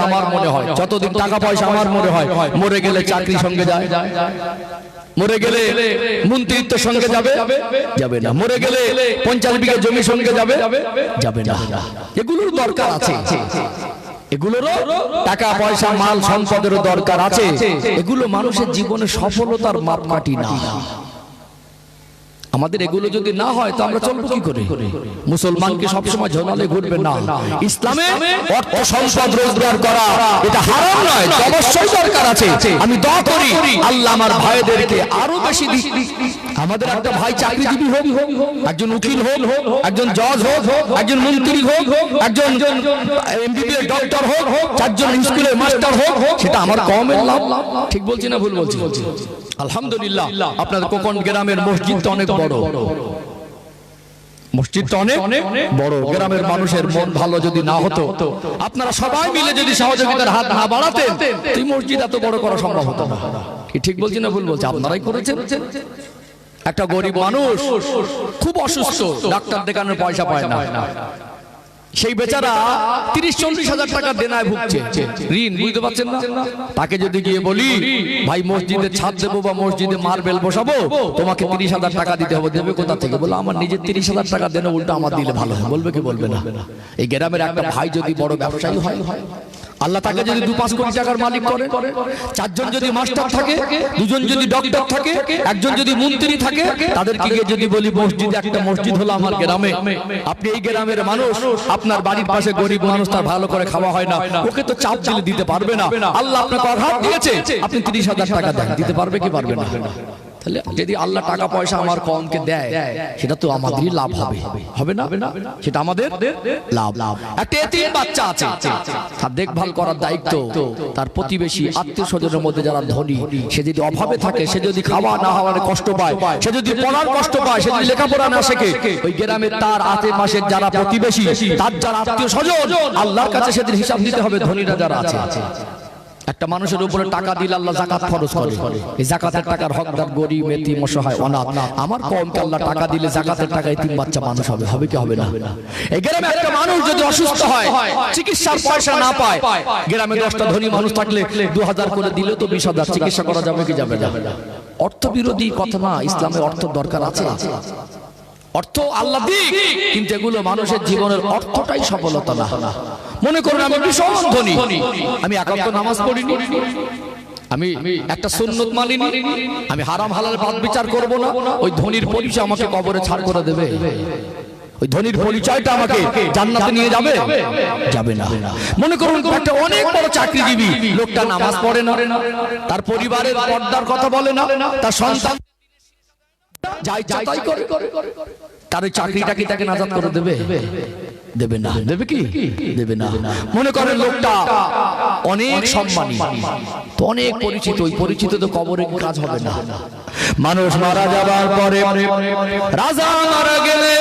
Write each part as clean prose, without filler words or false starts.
আমার মনে হয় যতদিন টাকা পয়সা আমার মনে হয় মরে গেলে চাকরি সঙ্গে যায়, মরে গেলে মন্ত্রিত্ব সঙ্গে যাবে যাবে না, মরে গেলে 50 বিঘা জমি সঙ্গে যাবে যাবে না। এগুলোর দরকার আছে, এগুলোরও টাকা পয়সা মাল সম্পদেরও দরকার আছে। এগুলো মানুষের জীবনে সফলতার মাপকাঠি না। আমাদের এগুলো যদি না হয় তো আমরা চলবো কি করে? মুসলমানকে সবসময় ঝোলালে ঘুরবে না। ইসলামে অর্থ সম্পদ রোজগার করা এটা হারাম নয়, অবশ্যই দরকার আছে। আমি দোয়া করি আল্লাহ আমার ভাইদেরকে আরো বেশি দিক। আমাদের একটা ভাই চাকরিজীবী হোক, একজন উকিল হোক, একজন জজ হোক, একজন মন্ত্রী হোক, একজন এমবিবিএস ডক্টর হোক, 4 জন স্কুলের মাস্টার হোক, সেটা আমার কমের লাভ। ঠিক বলছি না ভুল বলছি? আলহামদুলিল্লাহ আপনাদের কোকন গ্রামের মসজিদটা অনেক বড়, মসজিদটা অনেক বড়। গ্রামের মানুষের মন ভালো যদি না হতো, আপনারা সবাই মিলে যদি সহযোগিতার হাত না বাড়াতেন, এই মসজিদ এত বড় করা সম্ভব হতো না। ঠিক বলছি না ভুল বলছি? আপনারাই করেছেন। একটা গরিব মানুষ খুব অসুস্থ, ডাক্তার দেখানোর পয়সা পায় না, সেই বেচারা 30-40 হাজার টাকা দেনায় ভুগছে, ঋণ, বুঝতে পারছেন না? তাকে যদি গিয়ে বলি ভাই মসজিদে ছাদ দেবো বা মসজিদে মার্বেল বসাবো, তোমাকে 30,000 টাকা দিতে হবে, দেবে কোথা থেকে? বলে আমার নিজের 30,000 টাকা দেন, উল্টো আমার দিলে ভালো হয়। বলবে কি বলবে না? এই গ্রামের একটা ভাই যদি বড় ব্যবসায়ী হয়, আল্লাহ তাকে যদি 2-5 কোটি টাকার মালিক করে, 4 জন যদি মাস্টার থাকে, 2 জন যদি ডক্টর থাকে, 1 জন যদি মন্ত্রী থাকে, তাদেরকে যদি বলি মসজিদে একটা মসজিদ হলো আমার গ্রামে, আপনি এই গ্রামের মানুষ, আপনার বাড়ির পাশে গরিব মানুষ, তার ভালো করে খাওয়া হয় না, ওকে তো চাপ দিলে দিতে পারবে না। আল্লাহ আপনাকে অর্থাৎ দিয়েছে, আপনি 30,000 টাকা দেন, দিতে পারবে কি পারবে না? তাহলে যদি আল্লাহ টাকা পয়সা আমার কমকে দেয়, সেটা তো আমাদেরই লাভ হবে, হবে না? সেটা আমাদের লাভ। একটা এতিম বাচ্চা আছে, তার দেখভাল করার দায়িত্ব তার প্রতিবেশী আত্মীয় স্বজনের মধ্যে যারা ধনী, সে যদি অভাবে থাকে, সে যদি খাওয়া না হওয়ার কষ্ট পায়, সে যদি পড়ার কষ্ট পায়, সে যদি লেখাপড়া না শেখে, ওই গ্রামের তার আশেপাশের যারা প্রতিবেশী, তার যারা আত্মীয় স্বজন, আল্লাহর কাছে সেদিন হিসাব দিতে হবে। ধনীরা যারা আছে, একটা মানুষের উপরে টাকা দিলে আল্লাহ যাকাত ফরজ করে, এই যাকাতের টাকার হকদার গরিব, এতিম, অসহায়, অনাথ। আমার কমকে আল্লাহ টাকা দিলে যাকাতের টাকা এতিম বাচ্চা মানুষ হবে, হবে কি হবে না? এই গ্রামে একটা মানুষ যদি অসুস্থ হয়, চিকিৎসার পয়সা না পায়, গ্রামে 10টা ধনী মানুষ থাকলে 2000 করে দিলে তো 20,000 চিকিৎসা করা যাবে কি যাবে না? অর্থ বিরোধী কথা না, ইসলামে অর্থ দরকার আছে। অর্থ আল্লাহ দিক, কিন্তু এগুলো মানুষের জীবনের অর্থটাই সফলতা না। মনে করুন আমি ভীষণ ধনী, আমি একান্ত নামাজ পড়িনি, আমি একটা সুন্নত মানিনি, আমি হারাম হালাল বাদ বিচার করব না, ওই ধনীর পরিচয় আমাকে কবরে ছাড় করে দেবে? ওই ধনীর পরিচয়টা আমাকে জান্নাতে নিয়ে যাবে? যাবে না। মনে করুন একটা অনেক বড় চাকরিজীবী, লোকটা নামাজ পড়ে না, তার পরিবারের পর্দার কথা বলে না, তার সন্তান যাই তাই করে, তার ওই চাকরিটা কি তাকে নাজাত করে দেবে? দেবে না। দেবে কি? দেবে না। মনে করেন লোকটা অনেক সম্মানী, তো অনেক পরিচিত, ওই পরিচিত তো কবরে কাজ হবে না। মানুষ মারা যাবার পরে, রাজা মারা গেলে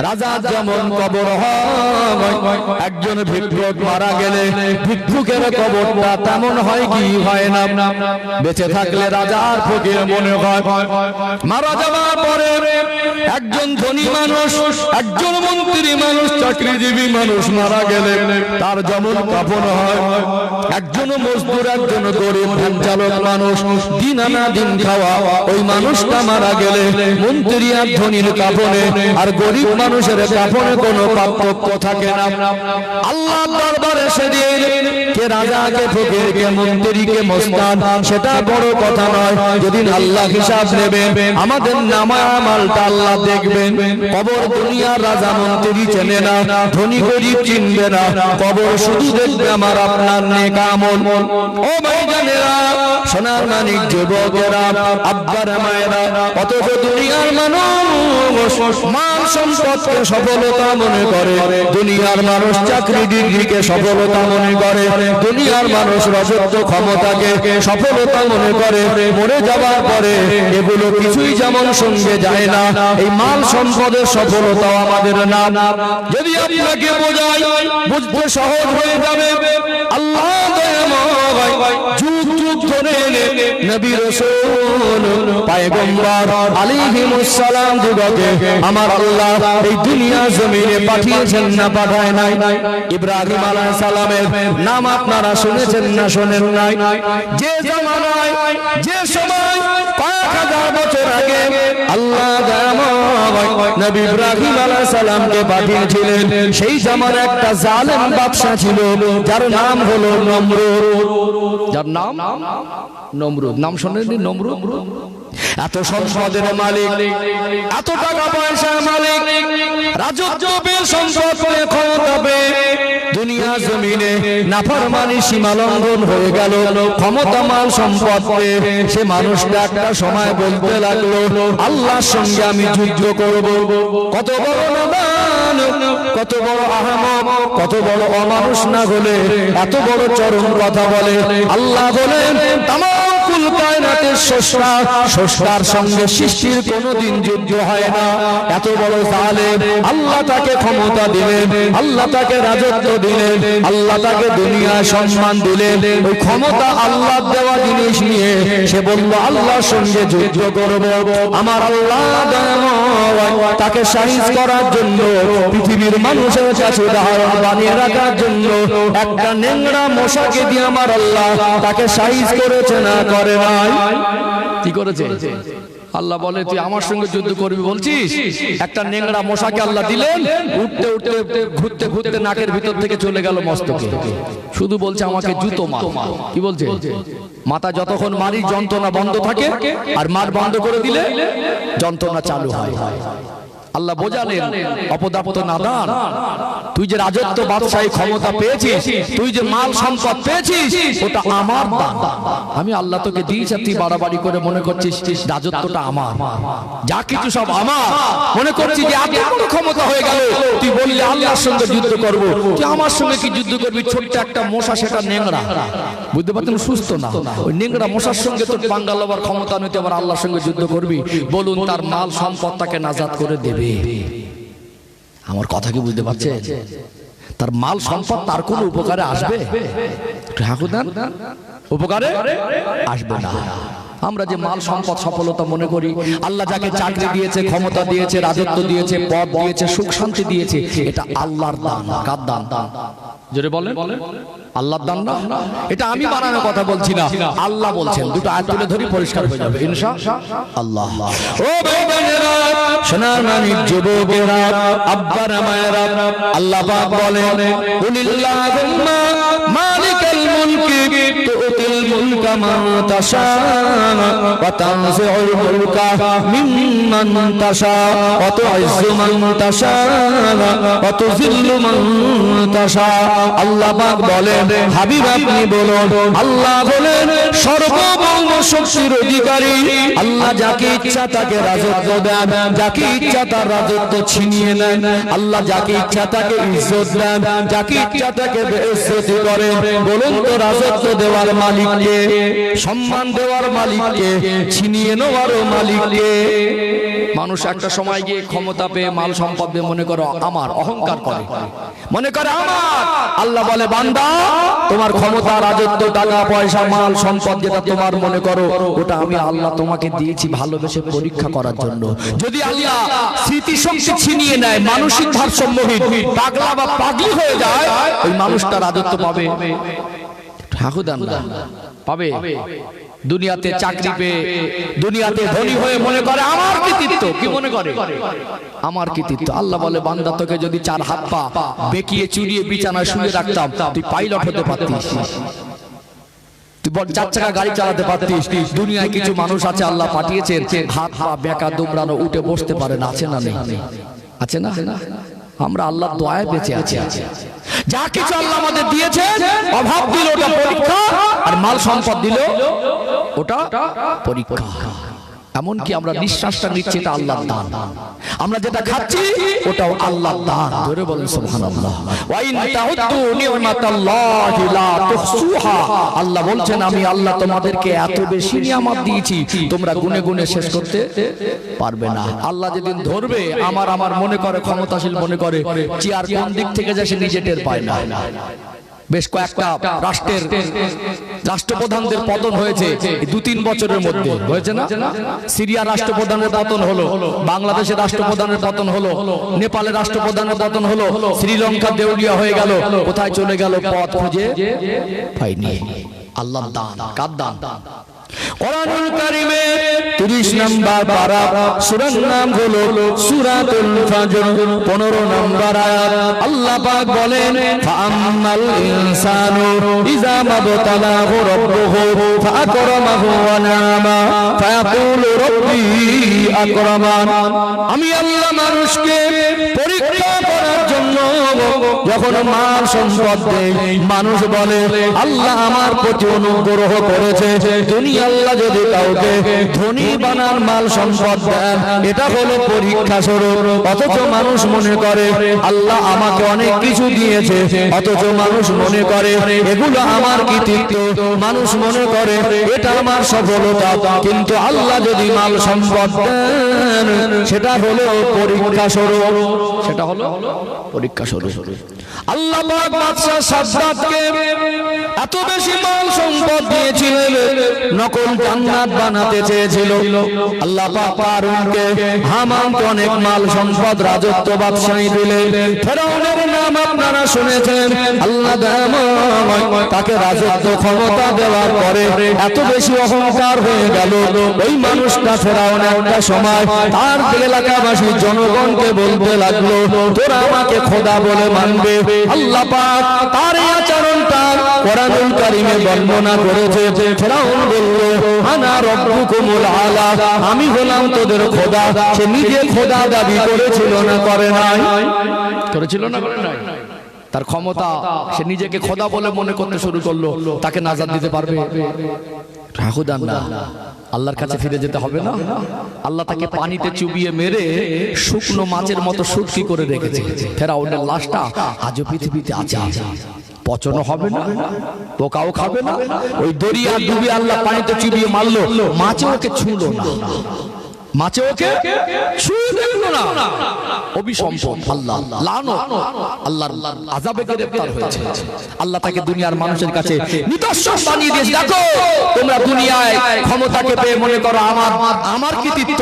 রাজা যেমন কবর হয়, একজন ভিক্ষুক মারা গেলে ভিক্ষুকের কবরটা তেমন হয় কি হয় না? বেঁচে থাকলে রাজার ফকির মনে হয়, মারা যাবার পরে একজন ধনী মানুষ, একজন মন্ত্রী মানুষ, চাকরিজীবী মানুষ মারা গেলে তার যেমন কাফন হয়, একজন মজদুর, একজন গরিব ভ্যান চালক মানুষ, দিন আনা দিন খাওয়া, ওই মানুষটা মারা গেলে মন্ত্রী আর ধনীর কাফনে আর গরিব মানুষের কাফনে কোনো পার্থক্য থাকে না। আল্লাহ দরবারে সেদিন কে রাজা, কে ফকির, কে মন্ত্রী, কে মস্তান, সেটা বড় কথা নয়। যেদিন আল্লাহ হিসাব নেবেন, আমাদের নামায়ামালটা আল্লাহ দেখবেন। কবর দুনিয়ার রাজা মন্ত্রী চেনে না, ধনী গরিব চিনবে না, কবর শুধু দেখবে আমার আপনার নেক আমল। ও ভাইজানেরা, সোনার মানিক যুবকেরা, আব্বার মায়েরা, অথচ দুনিয়ার মানুষ মান সম্পদকে সফলতা মনে করে, দুনিয়ার মানুষ চাকরি ডিগ্রিকে সফলতা মনে করে, দুনিয়ার মানুষ রাজত্ব ক্ষমতাকে সফলতা মনে করে। মরে যাওয়ার পরে এগুলো কিছুই যেমন সঙ্গে যায় না, এই মাল সম্পদের সফলতাও আমাদের না। যদি আপনাকে বোঝাই, বুঝতে সহজ হয়ে যাবে। আল্লাহ যুগ যুগ ধরে নবী রাসূল পয়গম্বর আলাইহিমুস সালাম দিগকে আমার আল্লাহ এই দুনিয়া জমিনে পাঠিয়েছেন না পাঠায় নাই? ইব্রাহিম আলাইহিস সালামের নাম আপনারা শুনেছেন না শোনেন নাই? যে জামানায় যে সময় কয়েক হাজার বছর আগে আল্লাহ নবী ইব্রাহিম আলাইহিস সালামকে পাঠিয়েছিলেন, সেই জামানায় একটা জালেম বাদশা ছিল যার নাম হলো নমরুদ। যার নাম নমরুদ। নাম শোনেননি? নমরুদ এত সম্পদের মালিক, এত টাকা পয়সার মালিক, রাজত্ব পেয়ে সম্পদ পেয়ে ক্ষমতা পেয়ে দুনিয়া জমিনে নাফরমানি সীমা লঙ্ঘন হয়ে গেল। ক্ষমতা মাল সম্পদ পেয়ে সে মানুষটা একটা সময় বলতে লাগলো আল্লাহর সঙ্গে আমি যুদ্ধ করব। কত বড় নাদান, কত বড় আহমক, কত বড় অমানুষ না হলে এত বড় চরম কথা বলে। আল্লাহ বলেন তামাম কুল কায়নাতের স্রষ্টা, স্রষ্টার সঙ্গে সৃষ্টির কোনোদিন যুদ্ধ হয় না। এত বড় জালেম, আল্লাহ তাকে ক্ষমতা দিলেন, আল্লাহ তাকে রাজত্ব দিলেন, আল্লাহ তাকে দুনিয়ায় সম্মান দিলেন। ওই ক্ষমতা আল্লাহ দেওয়া জিনিস নিয়ে সে বলল আল্লাহর সঙ্গে যুদ্ধ করব। আমার আল্লাহ তাকে সাহিজ করার জন্য পৃথিবীর মানুষের কাছে উদাহরণ বানিয়ে রাখার জন্য একটা নেংড়া মশাকে দিয়ে আমার আল্লাহ তাকে সাহিজ করেছে না করে নাই? কি করেছে? আল্লাহ বলে তুই আমার সঙ্গে যুদ্ধ করবি বলছিস, একটা নেংড়া মশাকে আল্লাহ দিলেন, উঠতে উঠতে ঘুরতে ঘুরতে নাকের ভিতর থেকে চলে গেল মস্তকে। শুধু বলছে আমাকে জুতো মার। কি বলছে? মাথা যতক্ষণ মারি যন্ত্রণা বন্ধ থাকে, আর মার বন্ধ করে দিলে যন্ত্রণা চালু হয়। আল্লাহ বোঝালেন অপদার্থ নাদান, তুই যে রাজত্ব বাদশাহী ক্ষমতা পেয়েছিস, তুই যে মাল সম্পদ পেয়েছিস, ওটা আমার দান। আমি আল্লাহ তোকে দিয়েছি, তুই বাড়াবাড়ি করে মনে করছিস রাজত্বটা আমার, যা কিছু সব আমার মনে করছিস যে এত বড় ক্ষমতা হয়ে গেল। তুই বললি আল্লাহর সঙ্গে যুদ্ধ করব, তুই আমার সঙ্গে কি যুদ্ধ করবি? ছোট্ট একটা মশা, সেটা নেংড়া, বুঝতে পারছেন? সুস্থ না, ওই নেংড়া মশার সঙ্গে তোর বাঙ্গাল হবার ক্ষমতা নিতে আবার আল্লাহর সঙ্গে যুদ্ধ করবি? বলুন তার মাল সম্পদ তাকে নাজাত করে দেবে? আমার কথা কি বুঝতে পারছেন? তার মাল সম্পদ তার কোনো উপকারে আসবে? উপকারে আসবে না। আমরা যে মাল সম্পদ সফলতা মনে করি, আল্লাহ যাকে চাকরি দিয়েছে, ক্ষমতা দিয়েছে, রাজত্ব দিয়েছে, পদ দিয়েছে, সুখ শান্তি দিয়েছে, এটা আল্লাহর দান। কার দান? জোরে বলেন, আল্লাহর দান না? এটা আমি বানানো কথা বলছি না, আল্লাহ বলছেন। দুটো আয়াত তুলে ধরি, পরিষ্কার হয়ে যাবে ইনশাআল্লাহ। ও ভাইরা, সোনার মানিক যুবকেরা, আব্বারা মায়েরা, আল্লাহ পাক বলেন কুলিল্লাহুম্মা মালিকাল মুলকি তুতিল মুলকা মান তাশা ওয়া তানজিউল মুলকা মিম্মান তাশা ওয়া তুইজ্জু মান তাশা ওয়া তুযিল্লু মান তাশা। আল্লাহ পাক বলেন হাবিব আপনি বলুন, আল্লাহ বলেন সর্বভৌম শক্তির অধিকারী আল্লাহ, যাকে ইচ্ছা তাকে রাজত্ব দেন, যাকে ইচ্ছা তার রাজত্ব ছিনিয়ে নেন। আল্লাহ যাকে ইচ্ছা তাকে ইজ্জত দেন, যাকে ইচ্ছা তাকে বেইজ্জতি করেন। বলুন তো রাজত্ব দেওয়ার মালিককে, সম্মান দেওয়ার মালিককে, ছিনিয়ে নেওয়ার মালিককে? মানুষ একটা সময় গিয়ে ক্ষমতা পেয়ে মাল সম্পদ পেয়ে মনে করো আমার, অহংকার করে, মনে করে আমার। আল্লাহ বলে বান্দা, তোমার ক্ষমতা, রাজত্ব, টাকা পয়সা, মাল সম্পদ যেটা তোমার মনে করো, ওটা আমি আল্লাহ তোমাকে দিয়েছি ভালোবেসে পরীক্ষা করার জন্য। যদি আল্লাহ স্মৃতিশক্তি ছিনিয়ে নেয়, মানসিক ভারসাম্যহীন, পাগলা বা পাগলি হয়ে যায়, ওই মানুষটা রাজত্ব পাবে? পাবে? দুনিয়াতে চাকরি পেয়ে, দুনিয়াতে ধনী হয়ে মনে করে আমার কৃতিত্ব। কি মনে করে? আমার কৃতিত্ব। আল্লাহ বলে বান্দা, তোকে যদি চার হাত পা বেঁকিয়ে চুরিয়ে বিছানায় শুয়ে রাখতাম, তুই পাইলট হতে পারতিস, তুই চার চাকা গাড়ি চালাতে পারতিস। দুনিয়ায় কিছু মানুষ আছে আল্লাহ পাঠিয়েছেন, হাত পা বেঁকা দুমড়ানো, উঠে বসতে পারে না। আছে না? নেই? আছে না? আমরা আল্লাহর দয়ায় বেঁচে আছি। যা কিছু আল্লাহ আমাদের দিয়েছে, অভাব দিল ওটা পরীক্ষা, আর মাল সম্পদ দিল ওটা পরীক্ষা। এমনকি আমরা নিঃশ্বাসটা নিচ্ছি, এটা আল্লাহর দান। আমরা যেটা খাচ্ছি ওটাও আল্লাহর দান। জোরে বলেন সুবহানাল্লাহ। ওয়া ইন তাউদ্দু নি'মাতাল্লাহি লা তুহসুহা। আল্লাহ বলছেন আমি আল্লাহ তোমাদেরকে এত বেশি নিয়ামত দিয়েছি, তোমরা গুনে গুনে শেষ করতে পারবে না। আল্লাহ যেদিন ধরবে, আমার মনে করে ক্ষমতাশীল মনে করে চেয়ার কোন দিক থেকে যায় সে নিজে টের পায় না। বেশ কয়েকটা রাষ্ট্রের রাষ্ট্রপ্রধানদের পতন হয়েছে 2-3 বছরের মধ্যে, হয়েছে না? সিরিয়া রাষ্ট্রপ্রধানের পতন হলো, বাংলাদেশের রাষ্ট্রপ্রধানের পতন হলো, নেপালের রাষ্ট্রপ্রধানের পতন হলো, শ্রীলঙ্কা দেউলিয়া হয়ে গেল। কোথায় চলে গেল? পথ খুঁজে পাইনি। আল্লাহর দান, কার দান? কোরআনুল কারীমে 30 নম্বর পারা, সূরার নাম হলো সূরাতুল ফাজর, 15 নম্বর আয়াত। আল্লাহ পাক বলেন, ফাআম্মাল ইনসানু ইযা মাবতালাহু রাব্বুহু ফাআকরামাহু ওয়া নাআমা ফায়াকুলু রাব্বি আকরামান। আমি আল্লাহ মানুষকে পরীক্ষা করার জন্য যখন মাল সম্পদ দেই, মানুষ বলে আল্লাহ আমার প্রতি অনুগ্রহ করেছে। দুনিয়া আল্লাহ যদি কাউকে ধনী বানান, মাল সম্পদ দেন, এটা হলো পরীক্ষা স্বরূপ। অথচ মানুষ মনে করে আল্লাহ আমাকে অনেক কিছু দিয়েছে, অথচ মানুষ মনে করে এগুলো আমার কৃতিত্ব, মানুষ মনে করে এটা আমার সফলতা। কিন্তু আল্লাহ যদি মাল সম্পদ দেন, সেটা হলো পরীক্ষা স্বরূপ, সেটা হলো পরীক্ষা স্বরূপ। আল্লাহ পাক বাদশা সাদ্দাতকে এত বেশি মাল সম্পদ দিয়েছিলেন, নকল জান্নাত বানাতে চেয়েছিল। আল্লাহ পাক কারুনকে, হামানকে অনেক মাল সম্পদ, রাজত্ব, বাদশাহী দিলেন। ফেরাউনের নাম আপনারা শুনেছেন। আল্লাহ তাকে রাজত্ব ক্ষমতা দেওয়ার পরে এত বেশি অহংকার হয়ে গেল, ওই মানুষটা ফেরাউন একটা সময় তার এলাকাবাসী জনগণকে বলতে লাগলো, তোরা আমাকে খোদা বলে মানবে। আল্লাহ পাক তার এই আচরণটা কোরআনুল কারীমে বর্ণনা করেছে। ফেরাউন বলল, আনা রাব্বুকুমুল আলা, আমি হলাম তোদের খোদা। সে নিজে খোদা দাবি করেছিল না করে নাই? করেছিল না করে নাই? তার ক্ষমতা, সে নিজেকে খোদা বলে মনে করতে শুরু করলো। তাকে নাজাত দিতে পারবে? রাহুদান না, আল্লাহর কাছে ফিরে যেতে হবে না? আল্লাহ তাকে পানিতে চুবিয়ে মেরে শুকনো মাছের মতো শুটকি করে রেখেছে। ফেরাউনের লাশটা আজও পৃথিবীতে আছে, পচন হবে না, পোকাও খাবে না। ওই দরিয়া ডুবে আল্লাহ পানিতে চুবিয়ে মারলো, মাছে ওকে ছুঁলো না, মাছে ওকে ছুঁয়ে দেখলো না। অভিসম্পদ, আল্লাহ লানত, আল্লাহর আযাবে গ্রেফতার হয়েছে। আল্লাহ তাকে দুনিয়ার মানুষের কাছে নিদর্শন বানিয়ে দিয়েছে। দেখো, তোমরা দুনিয়ায় ক্ষমতাকে পেয়ে মনে করো আমার কৃতিত্ব,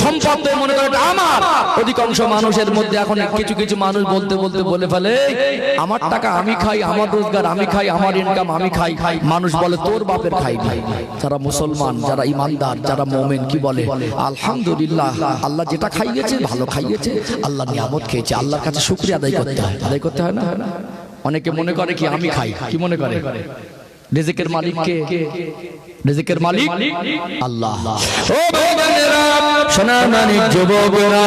সম্পদ পেয়ে মনে করো এটা আমার। অধিকাংশ মানুষের মধ্যে এখন কিছু কিছু মানুষ বলতে বলতে বলে ফেলে, আমার টাকা আমি খাই, আমার রোজগার আমি খাই, আমার ইনকাম আমি খাই। মানুষ বলে তোর বাপের খাই খাই। যারা মুসলমান, যারা ইমানদার, যারা মুমিন কি বলে? আলহামদুলিল্লাহ, আল্লাহ যেটা খাইয়েছে ভালো খাইয়েছে, আল্লাহ নিয়ামত খেয়েছে, আল্লাহর কাছে শুকরিয়া আদায় করতে হয়। আদায় করতে হয় না? অনেকে মনে করে কি আমি খাই, কি মনে করে? রিজিকের মালিক কে? রিজিকের মালিক আল্লাহ। ও ভাইরা, সোনার মানিক যুবকেরা,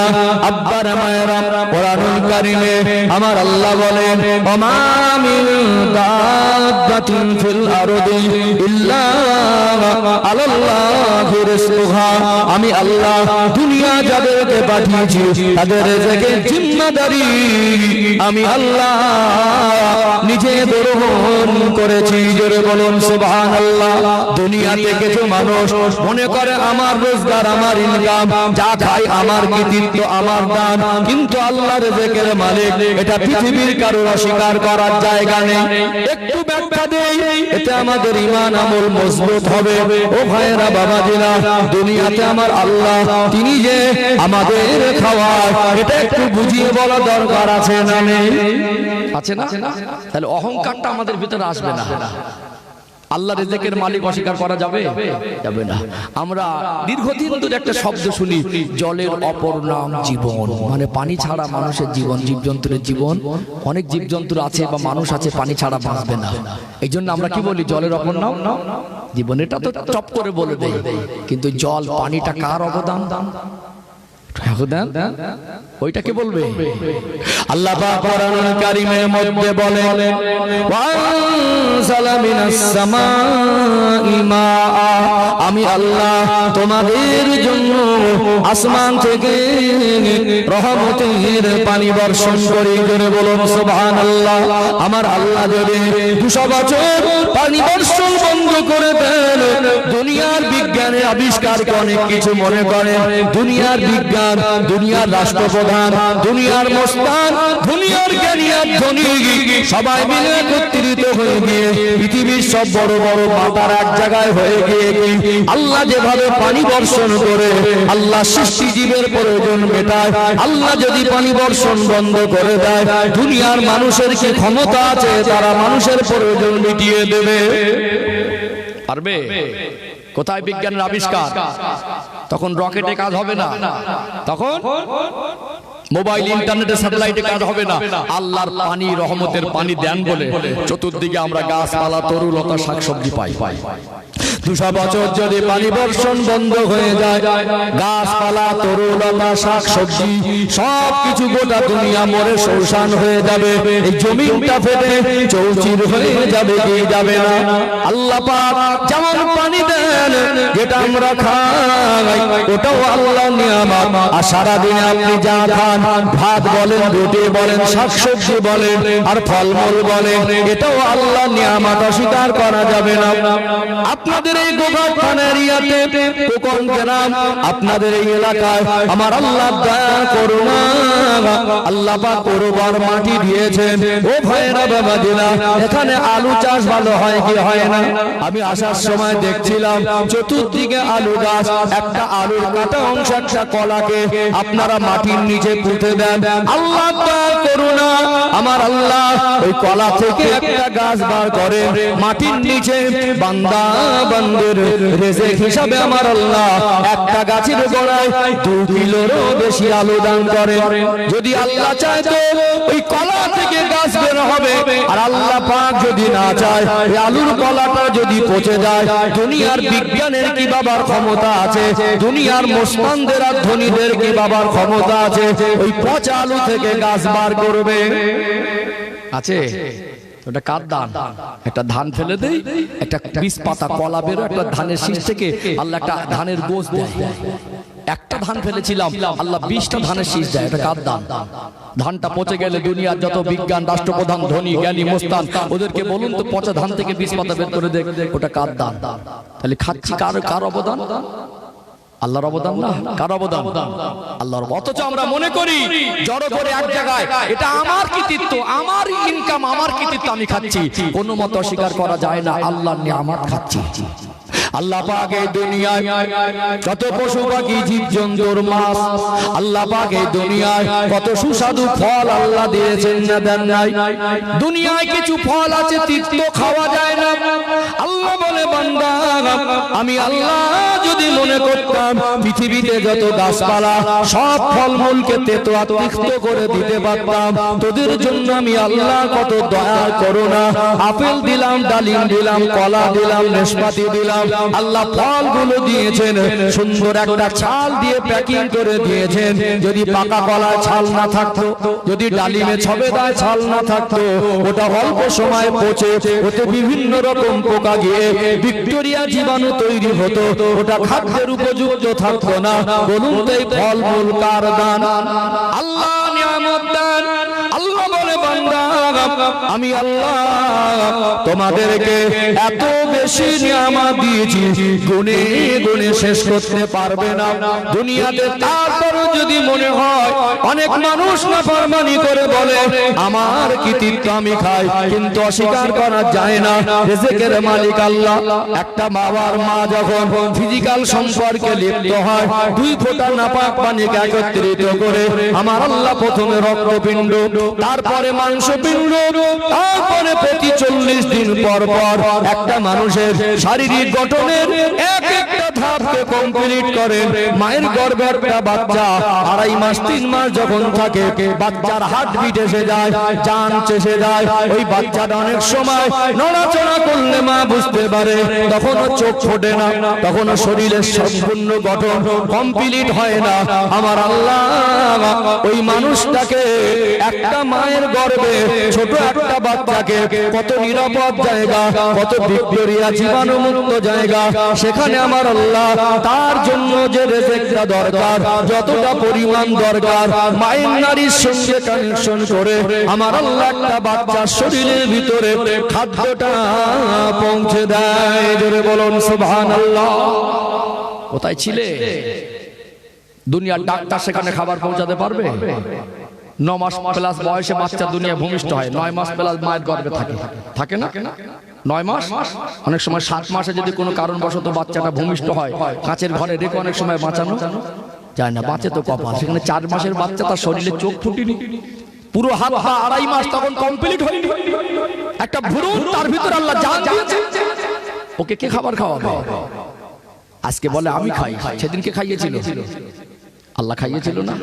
আব্বার মায়েরা, কোরআনুল কারীমে আমার আল্লাহ বলেন, ওমা মিন দাব্বাতিন ফিল আরদি ইল্লা আলাল্লাহি রিজকুহা। আমি আল্লাহ দুনিয়া যাদেরকে পাঠিয়েছি তাদের রিজকের জিম্মাদারি আমি আল্লাহ নিজে গ্রহণ করেছি। জোরে বলুন সুবহানাল্লাহ। দুনিয়াতে কিছু মানুষ মনে করে আমার রোজগার, আমার ইনকাম, যা খাই আমার কৃতিত্ব, আমার দান, কিন্তু আল্লাহর রিজকের মালিক এটা পৃথিবীর কারোর অস্বীকার করার জায়গা নেই। একটু ব্যাখ্যা দেই, এতে আমাদের ঈমান আমল মজবুত হবে। ও ভাইরা, বাবাজিরা, দুনিয়াতে আমার আল্লাহ তিনি যে আমাদের খাওয়ায়, এটা একটু বুঝিয়ে বলা দরকার আছে না নেই? আছে না? তাহলে অহংকারটা আমাদের ভিতরে আসবে না। আল্লাহ রিজিকের মালিক অস্বীকার করা যাবে? যাবে না। আমরা দীর্ঘদিন ধরে একটা শব্দ শুনি, জলের অপর নাম জীবন। মানে পানি ছাড়া মানুষের জীবন, জীবজন্তুর জীবন। অনেক জীবজন্তুর আছে বা মানুষ আছে পানি ছাড়া বাঁচবে না। এই জন্য আমরা কি বলি? জলের অপর নাম জীবন। এটা তো চপ করে বলে দেয়, কিন্তু জল, পানিটা কার অবদান? ওইটাকে বলবে। আল্লাহ পাক কোরআনুল কারীমের মধ্যে বলেন, ওয়া আনজালা মিনাস সামাই মাআ, আমি আল্লাহ তোমাদের জন্য আসমান থেকে রহমতের পানি বর্ষণ করি। করে বলুন সুবহানাল্লাহ। আমার আল্লাহ যদি 200 বছর পানি বর্ষণ বন্ধ করে দেন, দুনিয়ার বিজ্ঞান বিজ্ঞানের আবিষ্কারকে অনেক কিছু মনে করে। দুনিয়ার বিজ্ঞান, দুনিয়ার রাষ্ট্রপ্রধান, দুনিয়ার মস্তান, দুনিয়ার জ্ঞানী আর ধনী সবাই মিলে একত্রিত হয়ে গিয়ে পৃথিবীর সব বড় বড় মাতার এক জায়গায় হয়ে গিয়ে আল্লাহ যেভাবে পানি বর্ষণ করে আল্লাহ সৃষ্টি জীবের প্রয়োজন মেটায়, আল্লাহ যদি পানি বর্ষণ বন্ধ করে দেয়, দুনিয়ার মানুষের কি ক্ষমতা আছে তারা মানুষের প্রয়োজন মিটিয়ে দেবে? পারবে? কোথায় বিজ্ঞানের আবিষ্কার? তখন রকেটে কাজ হবে না, তখন মোবাইল ইন্টারনেটে স্যাটেলাইটে কাজ হবে না। আল্লাহর পানি, রহমতের পানি দেন বলে চতুর্দিকে আমরা গাছপালা, তরুলতা, শাকসবজি পাই। 200 বছর যদি পানি বর্ষণ বন্ধ হয়ে যায়, গাছপালা, তরুলতা, শাকসবজি সবকিছু গোটা দুনিয়া মরে শোষণ হয়ে যাবে। এই জমিনটা ফেটে চৌচির হয়ে যাবে কি যাবে না? আল্লাহ পাক যেমন পানি দেন যেটা আমরা খাই ওটাও আল্লাহর নিয়ামত। আর সারাদিনে আপনি যা খান, ভাত বলেন, রুটি বলেন, শাকসবজি বলেন আর ফলমূল বলেন, এটাও আল্লাহর নিয়ামত, অস্বীকার করা যাবে না। আপনাদের এই গোঘাট থানা এরিয়াতে কোকন গ্রাম, আপনাদের এই এলাকায় আমার আল্লাহ দয়া করুণা, আল্লাহ পাক করবার মাটি দিয়েছেন। ও ভাইরা বাবাজিরা, এখানে আলু চাষ ভালো হয় কি হয় না? আমি আসার সময় দেখছিলাম চতুর্দিকে আলু গাছ, একটা আলুর কাটা অংশ, একটা কলাকে আপনারা মাটির নিচে পুঁতে দেন। আল্লাহ দয়া করুণা, আমার আল্লাহ ওই কলা থেকে একটা গাছ বার করে মাটির নিচে বান্দা বান্দের রেজেক হিসাবে আমার আল্লাহ একটা গাছের গোড়ায় 2 কিলোরও বেশি আলু দান করে। যদি আল্লাহ চায় তো ওই কলা থেকে গাছ বের হবে, আর আল্লাহ পাক যদি না চায় এই আলুর কলাটা যদি পচে যায়, দুনিয়ার বিজ্ঞানের কি বাবার ক্ষমতা আছে? দুনিয়ার মুসলমানদের আর ধনীদের কি বাবার ক্ষমতা আছে ওই পচা আলু থেকে গাছ বার করবে? আছে? ওটা কার দান? একটা ধান ফেলে দেই, একটা 20 পাতা কলা বেরো, একটা ধানের শীষ থেকে আল্লাহ একটা ধানের গোছ দেয়। একটা ধান ফেলেছিলাম, আল্লাহ 20টা ধানের শীষ দেয়। এটা কার দান? ধানটা পচে গেলে দুনিয়ার যত বিজ্ঞান, রাষ্ট্রপ্রধান, ধনী, জ্ঞানী, মোস্তান, ওদেরকে বলুন তো পচা ধান থেকে 20 পাতা বের করে দেখ, ওটা কার দান? তাহলে খাচ্ছি কার অবদান? আল্লাহর অবদান না? কার অবদান? আল্লাহর। অথচ আমরা মনে করি জড়ো করে এক জায়গায় এটা আমার কৃতিত্ব, আমার ইনকাম, আমার কৃতিত্ব, আমি খাচ্ছি। কোনো মত অস্বীকার করা যায় না, আল্লাহর নিয়ামত খাচ্ছি। আল্লাহ পাক এই দুনিয়ায় কত পশু পাখি, জীব জন্তুর মাছ, আল্লাহ পাক এই দুনিয়ায় কত সুস্বাদু ফল আল্লাহ দিয়েছেন না দেন নাই? দুনিয়ায় কিছু ফল আছে তিক্ত, খাওয়া যায় না। আল্লাহ বলে বান্দা, আমি আল্লাহ যদি মনে করতাম পৃথিবীতে যত গাছপালা সব ফলমূলকে তেতো আর তিক্ত করে দিতে পারতাম, তোদের জন্য আমি আল্লাহ কত দয়া করুণা, আপেল দিলাম, ডালিম দিলাম, কলা দিলাম, নাশপাতি দিলাম। আল্লাহ ফলগুলো দিয়েছেন, সুন্দর একটা ছাল দিয়ে প্যাকিং করে দিয়েছেন। যদি পাকা কলায় ছাল না থাকতো, যদি ডালিমে ছবেদায় ছাল না থাকতো, ওটা অল্প সময় পচে ওতে বিভিন্ন রকম পোকা গিয়ে ব্যাকটেরিয়া, জীবাণু তৈরি হতো, ওটা খাদ্যের উপযুক্ত থাকতো না। বলুন তো এই ফলমূল কার দান? আল্লাহ নিয়ামত দান। আল্লাহ বলে বান্দা, আমি আল্লাহ তোমাদেরকে এত বেশি নিয়ামত দিয়েছি গুনে গুনে শেষ করতে পারবে না দুনিয়াতে। তারপরও যদি মনে হয় অনেক মানুষ নাফরমানি করে বলে আমার কৃতিত্ব আমি খাই, কিন্তু অস্বীকার করা যায় না রিজিকের মালিক আল্লাহ। একটা বাবার মা যখন ফিজিক্যাল সম্পর্কে লিপ্ত হয়, 2 ফোঁটা নাপাক পানিকে একত্রিত করে আমার আল্লাহ প্রথমে রক্তপিণ্ড, তারপরে মাংসপিণ্ড, তারপরে প্রতি 40 দিন পর পর একটা মানুষের শারীরিক গঠনের এক একটা ধাপকে কমপ্লিট করে। মায়ের গর্ভে একটা বাচ্চা 2.5 মাস 3 মাস যখন থাকে, বাচ্চার হার্টবিট এসে যায়, জান চেসে যায়। ওই বাচ্চাটা অনেক সময় নড়াচড়া করলে মা বুঝতে পারে, তখনও চোখ ফোটে না, তখনও শরীরের সম্পূর্ণ গঠন কমপ্লিট হয় না। আমার আল্লাহ ওই মানুষটাকে একটা মায়ের গর্ভে ছোট একটা বাচ্চাকে কত নিরাপদ জায়গা, কত ব্যাকটেরিয়া জীবাণু মুক্ত জায়গা, সেখানে আমার আল্লাহ তার জন্য যে রিজিকটা দরকার, যতটা পরিমাণ দরকার, মায়ের নারীর সঙ্গে কানেকশন করে আমার আল্লাহ একটা বাচ্চার শরীরের ভিতরে খাদ্যটা পৌঁছে দেয়। জোরে বলুন সুবহানাল্লাহ। কোথায় ছিলে? দুনিয়ার ডাক্তার সেখানে খাবার পৌঁছাতে পারবে? 9 মাস প্লাস বয়সে বাচ্চা দুনিয়া ভূমিষ্ঠ হয়, 9 মাস প্লাস মায়ের গর্ভে থাকে না 9 মাস, অনেক সময় 7 মাসে যদি কোনো কারণবশত বাচ্চাটা ভূমিষ্ঠ হয়, কাঁচের ঘরে রেখে অনেক সময় বাঁচানো যায় না, বাঁচে তো কপাল। সেখানে 4 মাসের বাচ্চা, তার শরীরে চোখ ফুটিনি, পুরো হাত পা 2.5 মাস তখন কমপ্লিট হয়নি, একটা ভ্রূণ তার ভিতর আল্লাহ জান দিয়েছে, ওকে কে খাবার খাওয়াবে? আজকে বলে আমি খাই, সেদিনকে খাইয়েছিল আল্লাহ, খাইয়েছিল না?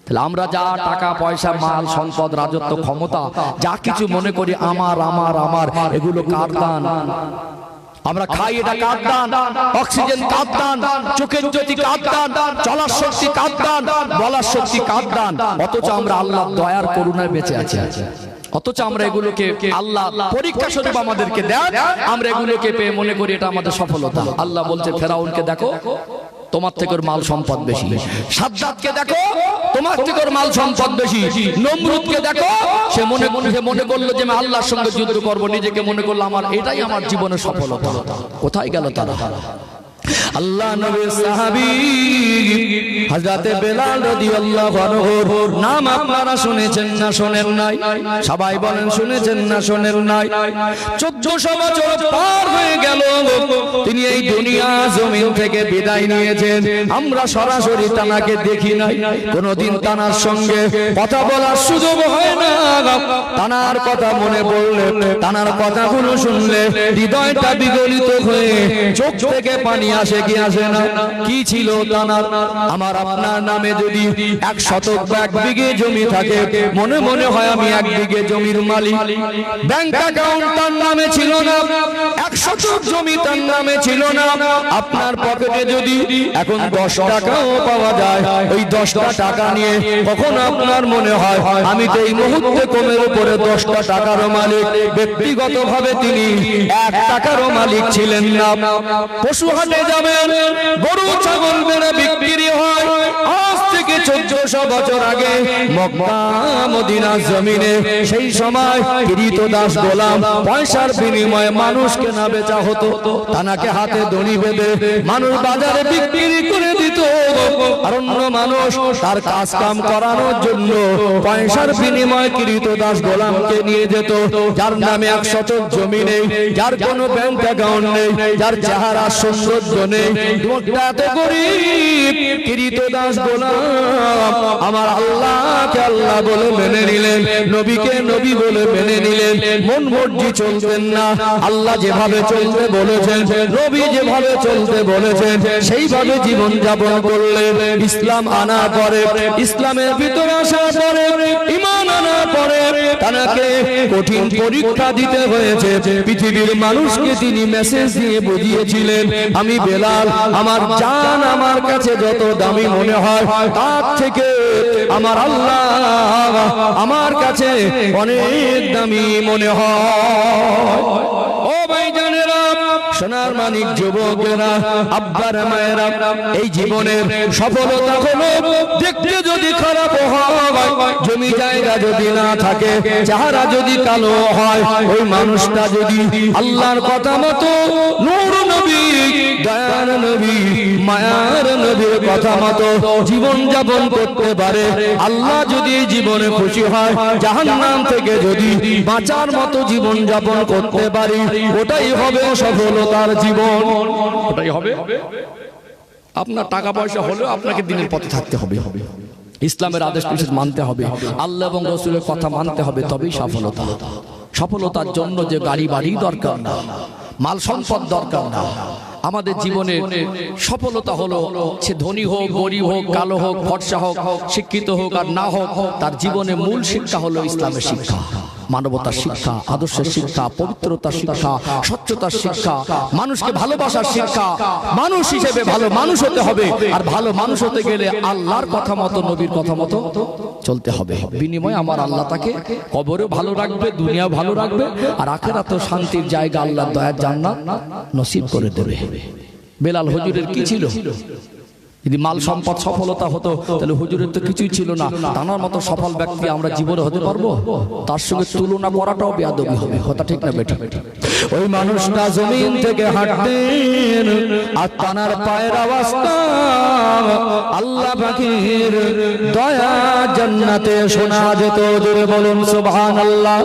তাহলে আমরা যা টাকা পয়সা মাল সম্পদ রাজত্ব ক্ষমতা যা কিছু মনে করি আমার আমার আমার, এগুলো কার দান? আমরা খাই, এটা কার দান? অক্সিজেন কার দান? চোখের জ্যোতি কার দান? চলার শক্তি কার দান? বলার শক্তি কার দান? অথচ আমরা আল্লাহর দয়ার করুণায় বেঁচে আছি, অথচ আমরা এগুলোকে আল্লাহ পরীক্ষা স্বরূপ আমাদেরকে দেন, আমরা এগুলোকে পেয়ে মনে করি এটা আমাদের সফলতা। আল্লাহ বলছে ফেরাউনকে দেখো, তোমার থেকে ওর মাল সম্পদ বেশি। সাদ্দাতকে দেখো, তোমার থেকে ওর মাল সম্পদ বেশি। নমরুদকে দেখো, সে মনে করলো যে আমি আল্লাহর সঙ্গে যুদ্ধ করব, নিজেকে মনে করলো আমার এটাই আমার জীবনের সফলতা। কোথায় গেল তারা? আল্লাহ নবীর সাহাবী হযরতে বেলাল রাদিয়াল্লাহু আনহুর নাম আপনারা শুনেছেন না শোনেন নাই? সবাই বলেন শুনেছেন না শোনেন নাই? 1400 বছর পার হয়ে গেল, তিনি এই দুনিয়া জমিন থেকে বিদায় নিয়েছেন। আমরা সরাসরি তানাকে দেখি নাই, কোনদিন তানার সঙ্গে কথা বলার সুযোগ হয় না। তানার কথা মনে পড়লে, তানার কথাগুলো শুনলে হৃদয়টা বিগলিত হয়ে চোখ থেকে পানি আসে কি আসে না? কি ছিল তানার? আমার আপনার নামে যদি 1 শতক বা 1 বিঘে জমি থাকে, মনে মনে হয় আমি 1 বিঘে জমির মালিক। ব্যাংক অ্যাকাউন্ট তার নামে ছিল না, 1 শতক জমি তার নামে ছিল না। আপনার পকেটে যদি এখন 10 টাকাও পাওয়া যায়, ওই 10টা টাকা নিয়ে কখন আপনার মনে হয় আমি তো এই মুহূর্তে কমের উপরে 10টা টাকারও মালিক? ব্যক্তিগতভাবে তিনি 1 টাকারও মালিক ছিলেন না। পশু হাটে যাবেন, গরু ছাগল বেড়ে বিক্রি হয়। আজ থেকে 1400 বছর আগে মক্কা মদিনার জমিনে সেই সময় কৃতদাস গোলাম পয়সার বিনিময়ে মানুষ কেনা বেচা হতো। তানাকে হাতে দড়ি বেঁধে মানুষ বাজারে বিক্রি করে দিত, আর অন্য মানুষ তার কাজ কাম করানোর জন্য পয়সার বিনিময়ে কৃতদাস গোলামকে নিয়ে যেত। যার নামে 1 শতক জমি নেই, যার কোনো ব্যাংক অ্যাকাউন্ট নেই, যার চেহারা সৌন্দর্য নেই, লোকটা এত গরিব, কৃতদাস গোলাম আমার আল্লাহকে আল্লাহ বলে মেনে নিলেন, নবীকে নবী বলে মেনে নিলেন। মন মর্জি চলতেন না, আল্লাহ যেভাবে চলতে বলেছেন, নবী যেভাবে চলতে বলেছেন সেইভাবে জীবন যাপন করলেন। ইসলাম আনার পরে, ইসলামের ভিতর আসার পরে, ঈমান আনার পরে তাকে কঠিন পরীক্ষা দিতে হয়েছে। পৃথিবীর মানুষকে তিনি মেসেজ দিয়ে বুঝিয়েছিলেন, আমি বেলাল, আমার জান আমার কাছে যত দামি মনে হয়, তার থেকে আমার আল্লাহ আমার কাছে অনেক দামি মনে হয়। ও ভাইজানেরা, সোনার মানিক যুবকেরা, আব্বার মায়েরা, এই জীবনের সফলতা হলো দেখতে যদি খারাপ হয়, জমি জায়গা যদি না থাকে, চেহারা যদি কালো হয়, ওই মানুষটা যদি আল্লাহর কথা মতো নূর নবী, দয়ার নবী, মায়ার নবীর কথা মতো জীবন যাপন করতে পারে, আল্লাহ যদি জীবনে খুশি হয়, জাহান্নাম থেকে যদি বাঁচার মতো জীবন যাপন করতে পারি, ওটাই হবে সফলতার জীবন, ওটাই হবে। আপনার টাকা পয়সা হলেও আপনাকে দিনের পথে থাকতে হবে, ইসলামের আদেশ নিষেধ মানতে হবে, আল্লাহ এবং রাসূলের কথা মানতে হবে, তবেই সফলতা। সফলতার জন্য যে গাড়ি বাড়ি দরকার না, মাল সম্পদ দরকার না। আমাদের জীবনে সফলতা হলো সে ধনী হোক, গরিব হোক, কালো হোক, ফর্সা হোক, শিক্ষিত হোক আর না হোক, তার জীবনে মূল শিক্ষা হলো ইসলামের শিক্ষা, মানবতার শিক্ষা, আদর্শের শিক্ষা, পবিত্রতার শিক্ষা, স্বচ্ছতার শিক্ষা, মানুষকে ভালোবাসার শিক্ষা। মানুষ হিসেবে ভালো মানুষ হতে হবে, আর ভালো মানুষ হতে গেলে আল্লাহর কথা মতো, নবীর কথা মতো চলতে হবে। বিনিময়ে আমার আল্লাহ তাকে কবরেও ভালো রাখবে, দুনিয়াও ভালো রাখবে, আর আখিরাতেও শান্তির জায়গা, আল্লাহর দয়ার জান্নাত নসিব করে দেবে। বেলাল হুজুরের কি ছিল? যদি মাল সম্পদ সফলতা হতো তাহলে হুজুরের তো কিছুই ছিল না, তানার মতো সফল ব্যক্তি আমরা জীবনে হতে পারবো? তার সঙ্গে তুলনা করাটাও বেয়াদবি হবে, কথা ঠিক না বেঠিক? ওই মানুষটা জমিন থেকে হাঁটতেন আর তানার পায়ের আওয়াজটা আল্লাহ পাকের দয়া জান্নাতে শোনা যেত। জোরে বলুন সুবহানাল্লাহ।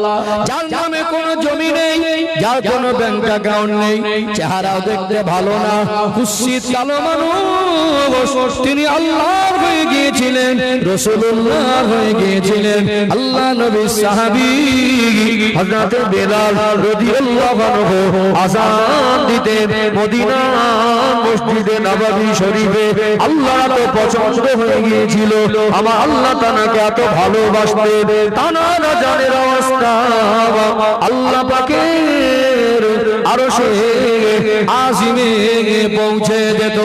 যার নামে কোনো জমি নেই, যার কোনো ব্যাংক অ্যাকাউন্ট নেই, চেহারাও দেখতে ভালো না, কুৎসিত কালো মানুষ, তিনি আল্লাহর হয়ে গিয়েছিলেন, রাসূলুল্লাহ হয়ে গিয়েছিলেন। আল্লাহ নবীর সাহাবী হযরত বেলাল রাদিয়াল্লাহু আনহু আযান দিতেন মদিনার মসজিদে নববী শরীফে। আল্লাহ তো পছন্দ হয়ে গিয়েছিল, আমার আল্লাহ তানাকে এত ভালোবাসতেন, তানার আযানের অবস্থা আল্লাহ পাকের আরশে আজিমে পৌঁছে যেত।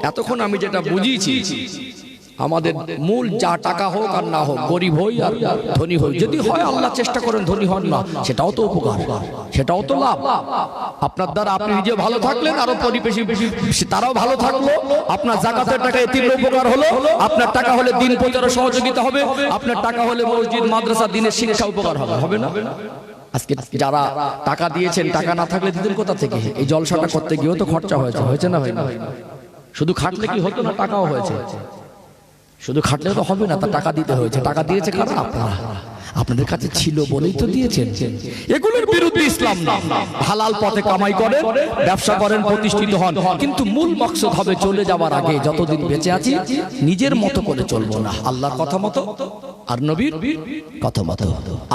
এতক্ষণ আমি যেটা বুঝিয়েছি, আমাদের মূল যা টাকা হোক আর না হোক, গরিব হই আর ধনী হই, যদি হয় আল্লাহ চেষ্টা করেন ধনী হন না, সেটাও তো উপকার, সেটাও তো লাভ। আপনার দ্বারা আপনি নিজে ভালো থাকলেন, আরো পরিবেশী তারাও ভালো থাকলো, আপনার যাকাতের টাকা এতিমের উপকার হলো, আপনার টাকা হলে দিন প্রচারে সহযোগিতা হবে, আপনার টাকা হলে মসজিদ মাদ্রাসা দিনের শিক্ষা উপকার হবে, হবে না? আজকে যারা টাকা দিয়েছেন, টাকা না থাকলে দিতেন কোথা থেকে? এই জলসাটা করতে গিয়েও তো খরচা হয়েছে, হয়েছে না? হয় না? শুধু খাটলে কি হতো না? টাকাও হয়েছে। শুধু খাটলে তো হবে না, তা টাকা দিতে হয়েছে। টাকা দিয়েছে কারা? আপনারা। আপনাদের কাছে ছিল বলেই তো দিয়েছেন। এগুলোর বিরুদ্ধে ইসলাম না। হালাল পথে কামাই করেন, ব্যবসা করেন, প্রতিষ্ঠিত হন, কিন্তু মূল মকসদ হবে চলে যাওয়ার আগে যতদিন বেঁচে আছি নিজের মতো করে চলবো না, আল্লাহর কথা মতো আর নবীর কথা মতো।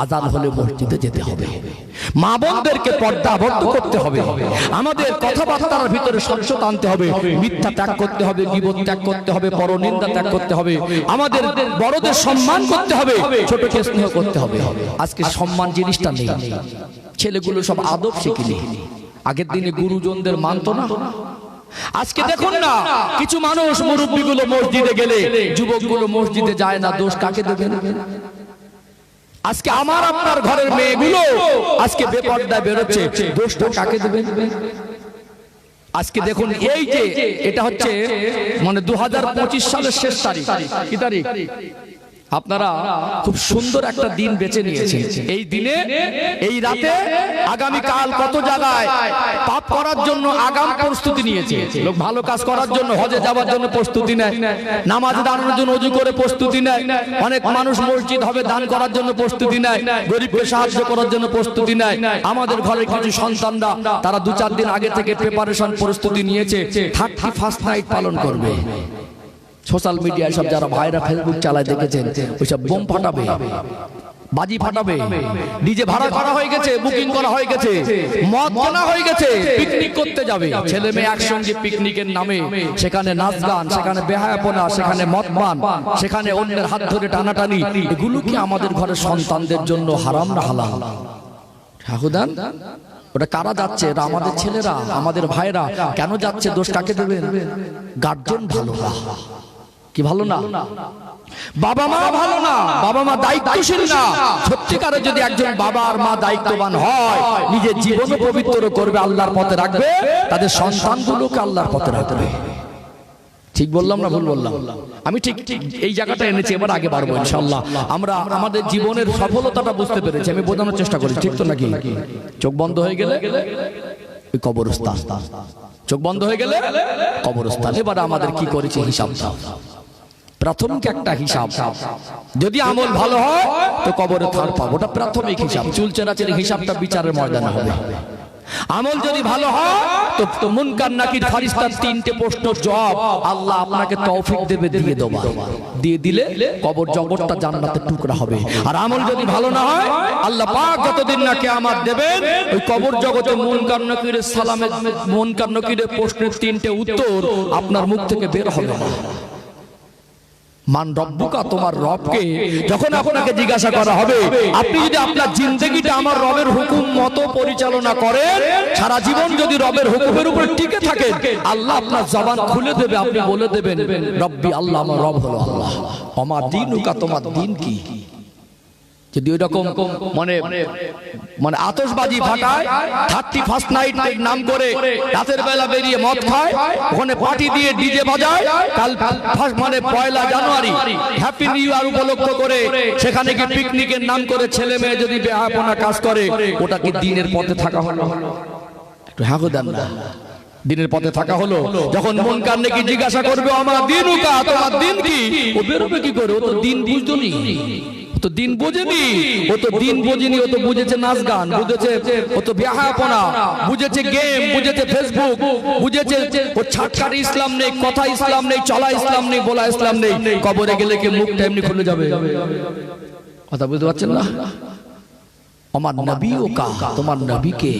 আযান হলে মসজিদে যেতে হবে, মা বোনদেরকে পর্দা আবদ্ধ করতে হবে, আমাদের কথাবার্তার ভিতরে স্বচ্ছতা আনতে হবে, মিথ্যা ত্যাগ করতে হবে, গীবত ত্যাগ করতে হবে, পরনিন্দা ত্যাগ করতে হবে, আমাদের বড়দের সম্মান করতে হবে, ছোটকে স্নেহ করতে হবে। আজকে সম্মান জিনিসটা নেই, ছেলেগুলো সব আদব শিখিনি। আগের দিনে গুরুজনদের মানতো না। আজকে দেখুন না, কিছু মানুষ মুরব্বীগুলো মসজিদে গেলে যুবকগুলো মসজিদে যায় না, দোষ কাকে দেবেন? আজকে আমার আপনার ঘরের মেয়েগুলো আজকে বেপর্দায় বেরোচ্ছে, দোষটা কাকে দেবেন? আজকে দেখুন, এই যে এটা হচ্ছে মানে 2025 সালের শেষ তারিখ, কি তারিখ? আপনারা খুব সুন্দর একটা দিন বেছে নিয়েছেন। এই দিনে, এই রাতে, আগামী কাল কত জায়গায় পাপ করার জন্য আগাম প্রস্তুতি নিয়েছে লোক, ভালো কাজ করার জন্য, হজে যাওয়ার জন্য প্রস্তুতি নেয়, নামাজ দাঁড়ানোর জন্য ওযু করে প্রস্তুতি নেয়, অনেক মানুষ মসজিদ হবে দান করার জন্য প্রস্তুতি নেয়, গরিবকে সাহায্য করার জন্য প্রস্তুতি নেয়। আমাদের ঘরে কিছু সন্তানরা তারা 2-4 দিন আগে থেকে প্রিপারেশন প্রস্তুতি নিয়েছে, 31st নাইট পালন করবে। সোশ্যাল মিডিয়ায় সব যারা ভাইরা ফেসবুক চালায় দেখেছেন, ওইসব বোম ফাটাবে, বাজি ফাটাবে, ডিজে ভাড়া করা হয়ে গেছে, বুকিং করা হয়ে গেছে, মদ কেনা হয়ে গেছে, পিকনিক করতে যাবে ছেলে মেয়ে একসঙ্গে। পিকনিকের নামে সেখানে নাচ গান, সেখানে বেহায়াপনা, সেখানে মদপান, সেখানে অন্যের হাত ধরে টানাটানি। এগুলো কি আমাদের ঘরের সন্তানদের জন্য হারাম না হালাল? ঠাকুরদান, ওটা কারা যাচ্ছে? এরা আমাদের ছেলেরা, আমাদের ভাইরা। কেন যাচ্ছে? দোষ কাকে দেবেন? গার্জেন ভালো না, কি ভালো না? বাবা মা ভালো না, বাবা মা দায়িত্বশীল না। সত্যিকারে যদি একজন বাবা আর মা দায়িত্ববান হয়, নিজের জীবন পবিত্র করবে, আল্লাহর পথে রাখবে, তাদের সন্তানগুলোকে আল্লাহর পথে রাখবে। ঠিক বললাম না ভুল বললাম? আমি ঠিক এই জায়গাটা এনেছি, এবার আগে বাড়বো ইনশাআল্লাহ। আমরা আমাদের জীবনের সফলতাটা বুঝতে পেরেছি, আমি বোঝানোর চেষ্টা করি, ঠিক তো নাকি? চোখ বন্ধ হয়ে গেলে ওই কবরস্থান, চোখ বন্ধ হয়ে গেলে কবরস্থান। এবার আমাদের কি করেছি হিসাবটা, প্রাথমিক একটা হিসাব। যদি আমল ভালো হয় তো কবরে থার পাবো, ওটা প্রাথমিক হিসাব। চুলচেরাচের হিসাবটা বিচারের ময়দানে হবে। আমল যদি ভালো হয় তো মুনকার নাকির ফারিস্তার 3টে প্রশ্নের জবাব আল্লাহ আপনাকে তৌফিক দেবে, দিয়ে দেবা, দিয়ে দিলে কবর জগৎটা জান্নাতের টুকরা হবে। আর আমল যদি ভালো না হয়, আল্লাহ পাক যতদিন না কিয়ামত দেবেন, ওই কবর জগতে মুনকার নাকিরের সালামের, মুনকার নাকিরের প্রশ্নের 3টে উত্তর আপনার মুখ থেকে বের হবে না। মান রব্বুকা, তোমার রবকে যখন আপনাকে জিজ্ঞাসা করা হবে, আপনি যদি আপনার জিন্দেগিটা আমার রবের হুকুম মতো পরিচালনা করেন, সারা জীবন যদি রবের হুকুমের উপর টিকে থাকেন, আল্লাহ আপনার জবান খুলে দেবে, আপনি বলে দেবেন রব্বি আল্লাহ, আমার রব হলো আল্লাহ। আমার দিনুকা, তোমার দিন কি? যদি ওই রকম মানে মানে আতশবাজি ফাটায় 31st নাইট নাম করে রাতের বেলা বেরিয়ে মদ খায়, ওখানে পার্টি দিয়ে ডিজে বাজায়, কাল মানে 1 জানুয়ারি হ্যাপি নিউ ইয়ার উপলক্ষ করে সেখানে কি পিকনিকের নাম করে ছেলে মেয়ে যদি বেহাপনা কাজ করে, ওটা কি দিনের পথে থাকা হলো? একটু হ্যাঁ দেন না, দিনের পথে থাকা হলো? যখন মুনকার নাকি জিজ্ঞাসা করবে আমার দিনুকা, তোমার দিন কি, ও বেরোবে কি করে? ও তো দিন বুঝতনি, তো দিন বোঝেনি, ও তো দিন বোঝেনি, ও তো বুঝেছে নাচ গান, বুঝেছে ও তো বিহাপনা, বুঝেছে গেম, বুঝেছে ফেসবুক, বুঝেছে ও ছাটকার ইসলাম নেই, কথা ইসলাম নেই, চলা ইসলাম নেই, বলা ইসলাম নেই। কবরে গেলে কি মুখটা এমনি খুলে যাবে? কথা বুঝতে পারছেন না? আমার নবী ও কা, তোমার নবীকে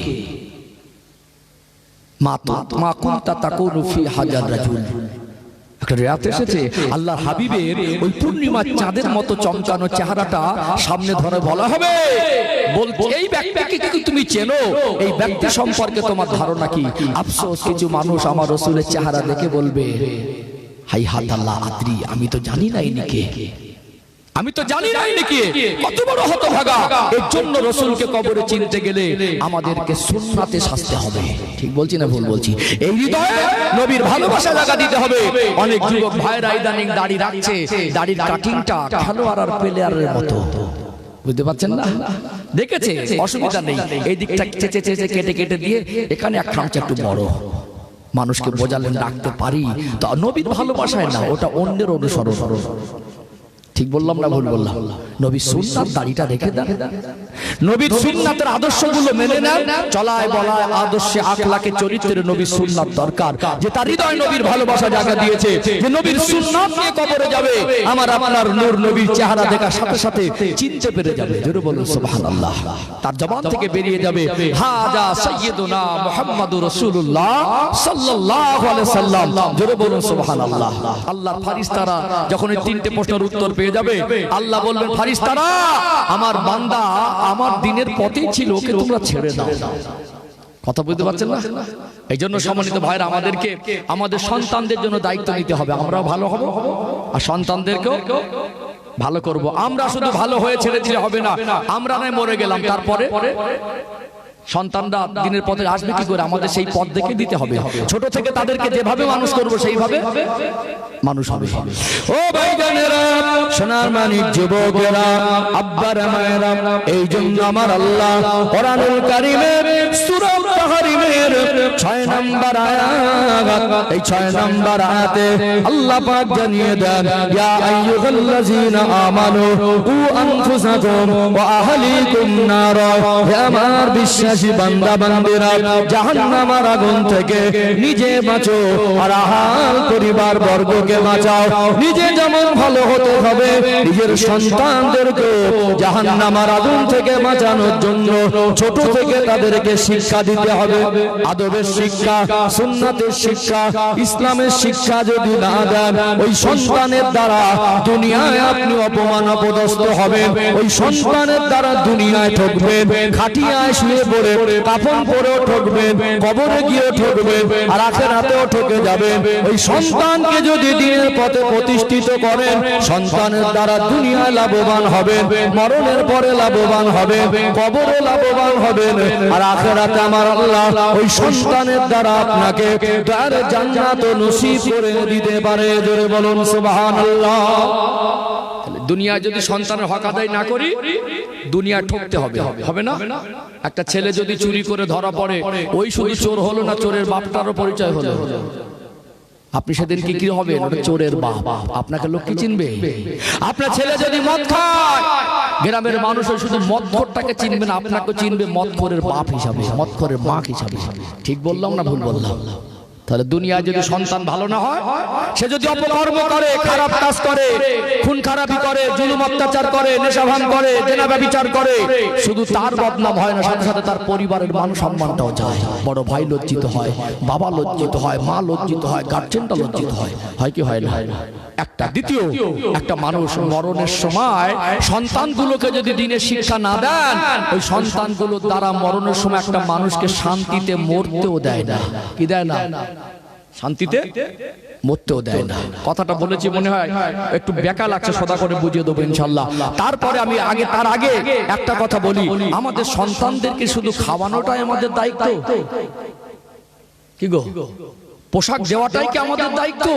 মা কুনতা তাকুনু ফি হাজার রাজুল, একটা রাত এসেছে আল্লাহর হাবিবের ওই পূর্ণিমার চাঁদের মতো চমকানো চেহারাটা সামনে ধরে বলা হবে, বলছে এই ব্যক্তিকে কি তুমি চেনো? এই ব্যক্তি সম্পর্কে তোমার ধারণা কি? আফসোস কিছু মানুষ আমার রাসূলের চেহারা দেখে বলবে হাই হাত আল্লাহ আদ্রি, আমি তো জানি না ইনিকে, আমি তো জানি না ইনিকে। কত বড় হতভাগা! এর জন্য রাসূলকে কবরে চিনতে গেলে আমাদেরকে সুন্নাতে সাজতে হবে। ঠিক বলছি না ভুল বলছি? এই হৃদয়ে নবীর ভালোবাসা জায়গা দিতে হবে। অনেক যুবক ভাইরা ইদানিং দাড়ি রাখছে, দাড়ির কাটিংটা খেলোয়াড় আর প্লেয়ারের মতো, বুঝতে পারছেন না? দেখেছে, অসুবিধা নেই, এই দিকটা চেচে চেচে কেটে কেটে দিয়ে এখানে এক খামচা একটু বড়, মানুষকে বোঝালেন রাখতে পারি, তো নবীর ভালোবাসায় না, ওটা অন্যের অনুসরণ। ঠিক বললাম না ভুল বললাম? নবীর সুন্নাত দাড়িটা রেখে দেন, নবীর সুন্নাতের আদর্শগুলো মেনে নেন, চলায় বলায় আদর্শে আখলাকে চরিত্রের নবীর সুন্নাত দরকার। যে তার হৃদয় নবীর ভালোবাসা জায়গা দিয়েছে, যে নবীর সুন্নাত নিয়ে কবরে যাবে, আমার আপনার নূর নবীর চেহারা দেখার সাথে সাথে চিনতে পেরে যাবে। জোরে বলুন সুবহানাল্লাহ। তার জবান থেকে বেরিয়ে যাবে হাজা সাইয়্যিদুনা মুহাম্মাদুর রাসূলুল্লাহ সাল্লাল্লাহু আলাইহি সাল্লাম। জোরে বলুন সুবহানাল্লাহ। আল্লাহর ফেরেশতারা যখন এই তিনটে প্রশ্নের উত্তর পেয়ে যাবে, আল্লাহ বলবেন ফেরেশতারা আমার বান্দা আমার দিনের পথেই ছিল, ওকে তোমরা ছেড়ে দাও। কথা বুঝতে পারছেন না? এই জন্য সম্মানিত ভাইরা, আমাদেরকে আমাদের সন্তানদের জন্য দায়িত্ব নিতে হবে। আমরাও ভালো হব আর সন্তানদেরকেও ভালো করব। আমরা শুধু ভালো হয়ে ছেড়ে দিলে হবে না, আমরা নয় মরে গেলাম, তারপরে সন্তানরা দিনের পথে আসবে কি করে? আমাদের সেই পথ দেখে দিতে হবে। ছোট থেকে তাদেরকে যেভাবে মানুষ করব সেইভাবে মানুষ হবে। ও ভাইজানেরা, সোনার মানিক যুবকেরা, আব্বারা মায়েরা, এই জন্য আমার আল্লাহ কোরআনুল কারীমের সূরা তাহরিমের 6 নম্বর আয়াত, এই 6 নম্বর আয়াতে আল্লাহ পাক জানিয়ে দেন ইয়া আইয়ুহাল্লাযীনা আমানু কু আনফুসাকুম ওয়া আহলিকুম নারা, হে আমার বিশ্বাসী বান্দা বান্দীরা, জাহান্নামের আগুন থেকে নিজে বাঁচো আর আহাল পরিবার বর্গকে বাঁচাও। নিজে যেমন ভালো হতে হবে, নিজের সন্তানদেরকে জাহান্নামের আগুন থেকে বাঁচানোর জন্য ছোট থেকে তাদেরকে শিক্ষা দিতে হবে। আদবের শিক্ষা, সুন্নাতের শিক্ষা, ইসলামের শিক্ষা যদি না দেন, ওই সন্তানের দ্বারা দুনিয়ায় আপনি অপমান অপদস্থ হবেন, ওই সন্তানের দ্বারা দুনিয়ায় ঠকবেন, খাটিয়ায় শুয়ে পড়ে কাফন পরেও ঠকবেন, কবরে গিয়ে ঠকবেন, আর আখিরাতেও ঠকে যাবেন। ওই সন্তানকে যদি দিনের পথে প্রতিষ্ঠিত করেন, সন্তানের দ্বারা দুনিয়ায় লাভবান হবেন, মরণের পরে লাভবান হবেন, কবরে লাভবান হবেন, আর আখিরাতে আমার আল্লাহ ওই সন্তানের দ্বারা আপনাকে তার জান্নাত নসিব করে দিতে পারে। জোরে বলুন সুবহানাল্লাহ। দুনিয়া যদি সন্তানের হক আদায় না করি, দুনিয়া ঠকতে হবে, হবে না? একটা ছেলে যদি চুরি করে ধরা পড়ে, ওই শুধু চোর হলো না, চোরের বাপটারও পরিচয় হলো। আপনি সেদিন কি হবে? চোরের বাপ। আপনাকে লোক কি চিনবে? আপনার ছেলে যদি মদ খায়, গ্রামের মানুষ শুধু মদখোরটাকে চিনবে না, আপনাকে চিনবে মদখোরের বাপ হিসাবে, মদখোরের মা হিসাবে। ঠিক বললাম না ভুল বললাম? তাহলে দুনিয়ায় যদি সন্তান ভালো না হয়, সে যদি অপকর্ম করে, খারাপ কাজ করে, খুন খারাপি করে, জুলুম অত্যাচার করে, নেশাভান করে, জেনা ব্যভিচার করে, শুধু তার বদনাম হয় না, সাথে সাথে তার পরিবারের মান সম্মানটাও যায়। বড় ভাই লজ্জিত হয়, বাবা লজ্জিত হয়, মা লজ্জিত হয়, গার্জেনটা লজ্জিত হয়। হয় কি হয় না? একটা দ্বিতীয় একটা মানুষ মরণের সময় সন্তানগুলোকে যদি দিনের শিক্ষা না দেন, ওই সন্তানগুলোর দ্বারা মরণের সময় একটা মানুষকে শান্তিতে মরতেও দেয় না। কি দেয় না? শান্তিতে মরতেও দেয় না। কথাটা বলেছি মনে হয় একটু বেকা লাগছে, সদা করে বুঝিয়ে দেবো ইনশাল্লাহ। তারপরে আমি তার আগে একটা কথা বলি, আমাদের সন্তানদেরকে শুধু খাওয়ানোটাই আমাদের দায়িত্ব কি গো? পোশাক দেওয়াটাই কি আমাদের দায়িত্ব?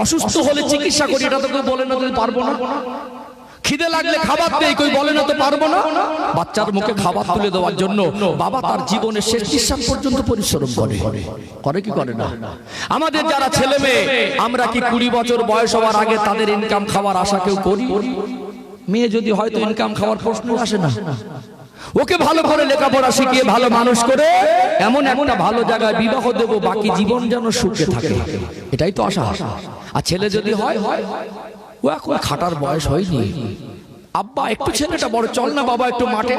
অসুস্থ হলে চিকিৎসা করি, এটা তো কেউ বলে না তুমি পারবো না। খিদে লাগলে খাবার দেই, কই বলে না তো পারবো না। বাচ্চার মুখে খাবার তুলে দেওয়ার জন্য বাবা তার জীবনের শেষ নিঃশ্বাস পর্যন্ত পরিশ্রম করে কি করে না? আমাদের যারা ছেলে মেয়ে, আমরা কি 20 বছর বয়স হওয়ার আগে তাদের ইনকাম খাওয়ার আশা কেউ করি? মেয়ে যদি হয়তো ইনকাম খাওয়ার প্রশ্ন আসে না, ওকে ভালো করে লেখাপড়া শিখিয়ে ভালো মানুষ করে এমন একটা ভালো জায়গায় বিবাহ দেবো, বাকি জীবন যেন সুখে থাকে, এটাই তো আশা। আর ছেলে যদি হয়, ও এখন খাটার বয়স হয়নি, আব্বা একটু ছেলেটা বড়, চল না বাবা একটু মাঠে।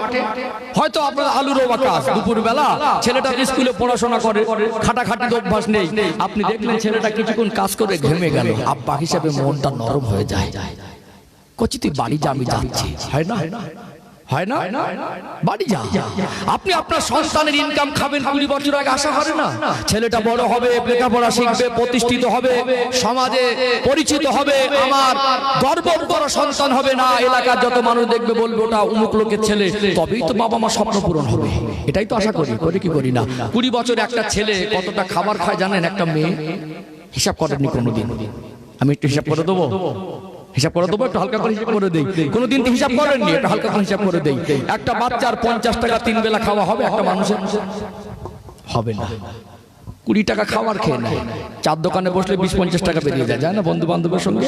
হয়তো আপনার আলুর কাজ, দুপুর বেলা ছেলেটা স্কুলে পড়াশোনা করে, খাটাখাটির অভ্যাস নেই, আপনি দেখলেন ছেলেটা কিছুক্ষণ কাজ করে ঘেমে গেল, আব্বা হিসেবে মনটা নরম হয়ে যায়, কচি তুই বাড়ি যা, আমি যাচ্ছি, হয় না? হয় না? বাড়ি যা। আপনি আপনার সন্তানের ইনকাম খাবেন 20 বছর আগে, আশা করে না? ছেলেটা বড় হবে, লেখাপড়া শিখবে, প্রতিষ্ঠিত হবে, সমাজে পরিচিত হবে, আমার গর্ব করা সন্তান হবে, না এলাকার যত মানুষ দেখবে বলবে ওটা অমুক লোকের ছেলে, তবেই তো বাবা মা স্বপ্ন পূরণ হবে, এটাই তো আশা করি কি করি না? 20 বছর একটা ছেলে কতটা খাবার খায় জানেন? একটা মেয়ে হিসাব করেননি কোনোদিন? আমি একটু হিসাব করে দেবো, একটু হালকা করে হিসাব করে দেই। কোনদিন তো হিসাব করেননি, একটু হালকা করে হিসাব করে দেই। একটা বাচ্চার 50 টাকা 3 বেলা খাওয়া হবে, একটা মানুষের হবে না। 20 টাকা খাবার খেয়ে নেয়, চার দোকানে বসলে 20-50 টাকা বেরিয়ে যায় না বন্ধু বান্ধবের সঙ্গে?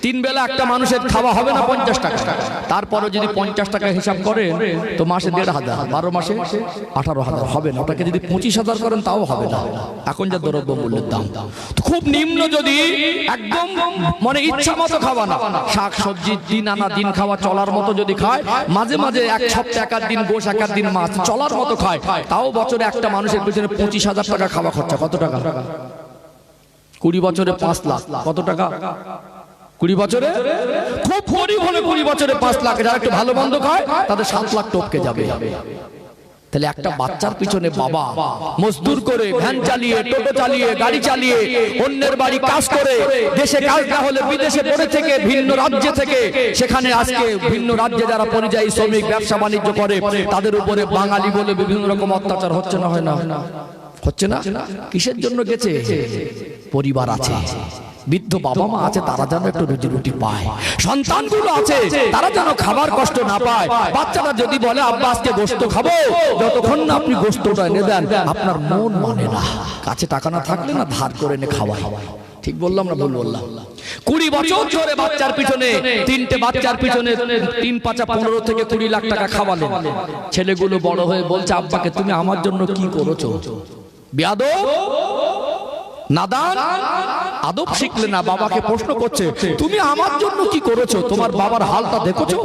3 বেলা একটা মানুষের খাওয়া হবে না 50 টাকা। তারপরে যদি 50 টাকা হিসাব করেন তো মাসে 1,500, 12 মাসে 18,000 হবে না। ওটাকে যদি 25,000 করেন তাও হবে না, এখন যা দ্রব্য মূল্যের দাম। খুব নিম্ন যদি একদম মানে ইচ্ছা মতো খাওয়া না, শাক সবজি দিন আনা দিন খাওয়া চলার মতো যদি খায়, মাঝে মাঝে এক সপ্তাহে 1 দিন গোশ 1 দিন মাছ চলার মতো খায়, তাও বছরে একটা মানুষের পিছনে 25,000 টাকা খাওয়া খরচা। কত টাকা? 20 বছরে 5 লাখ। কত টাকা? 20 বছরে খুব গরিব হলে 20 বছরে 5 লাখ, যারা একটু ভালো মন্দ খায় তাদের 7 লাখ টপকে যাবে। তাহলে একটা বাচ্চার পিছনে বাবা মজদুর করে, ভ্যান চালিয়ে, টোটো চালিয়ে, গাড়ি চালিয়ে, অন্যের বাড়ি কাজ করে, দেশে কাজ না হলে বিদেশে পড়ে থেকে, ভিন্ন রাজ্যে থেকে, সেখানে আজকে ভিন্ন রাজ্যে যারা পরিযায়ী শ্রমিক ব্যবসা বাণিজ্য করে, তাদের উপরে বাঙালি বলে বিভিন্ন রকম অত্যাচার হচ্ছে না? হয় না? হচ্ছে না? কিসের জন্য গেছে? পরিবার আছে, বৃদ্ধ বাবা মা আছে, তারা যেন একটু রুজি রুটি পায়, সন্তানগুলো আছে তারা যেন খাবার কষ্ট না পায়। বাচ্চারা যদি বলে আব্বা আজকে গোশত খাবো, যতক্ষণ না আপনি গোশতটা এনে দেন আপনার মন মানে না। কাছে টাকা না থাকলে না ধার করে এনে খাওয়াই। ঠিক বললাম না ভুল বললাম? 20 বছর ধরে বাচ্চার পিছনে, 3টে বাচ্চার পিছনে 3-5 15 থেকে 20 লাখ টাকা খাওয়ালেন। ছেলেগুলো বড় হয়ে বলছে আব্বাকে তুমি আমার জন্য কি করেছো? বেয়াদব, নাদান, আদব শিখলে না, বাবাকে প্রশ্ন করছে তুমি আমার জন্য কি করেছো? তোমার বাবার হালটা দেখেছো?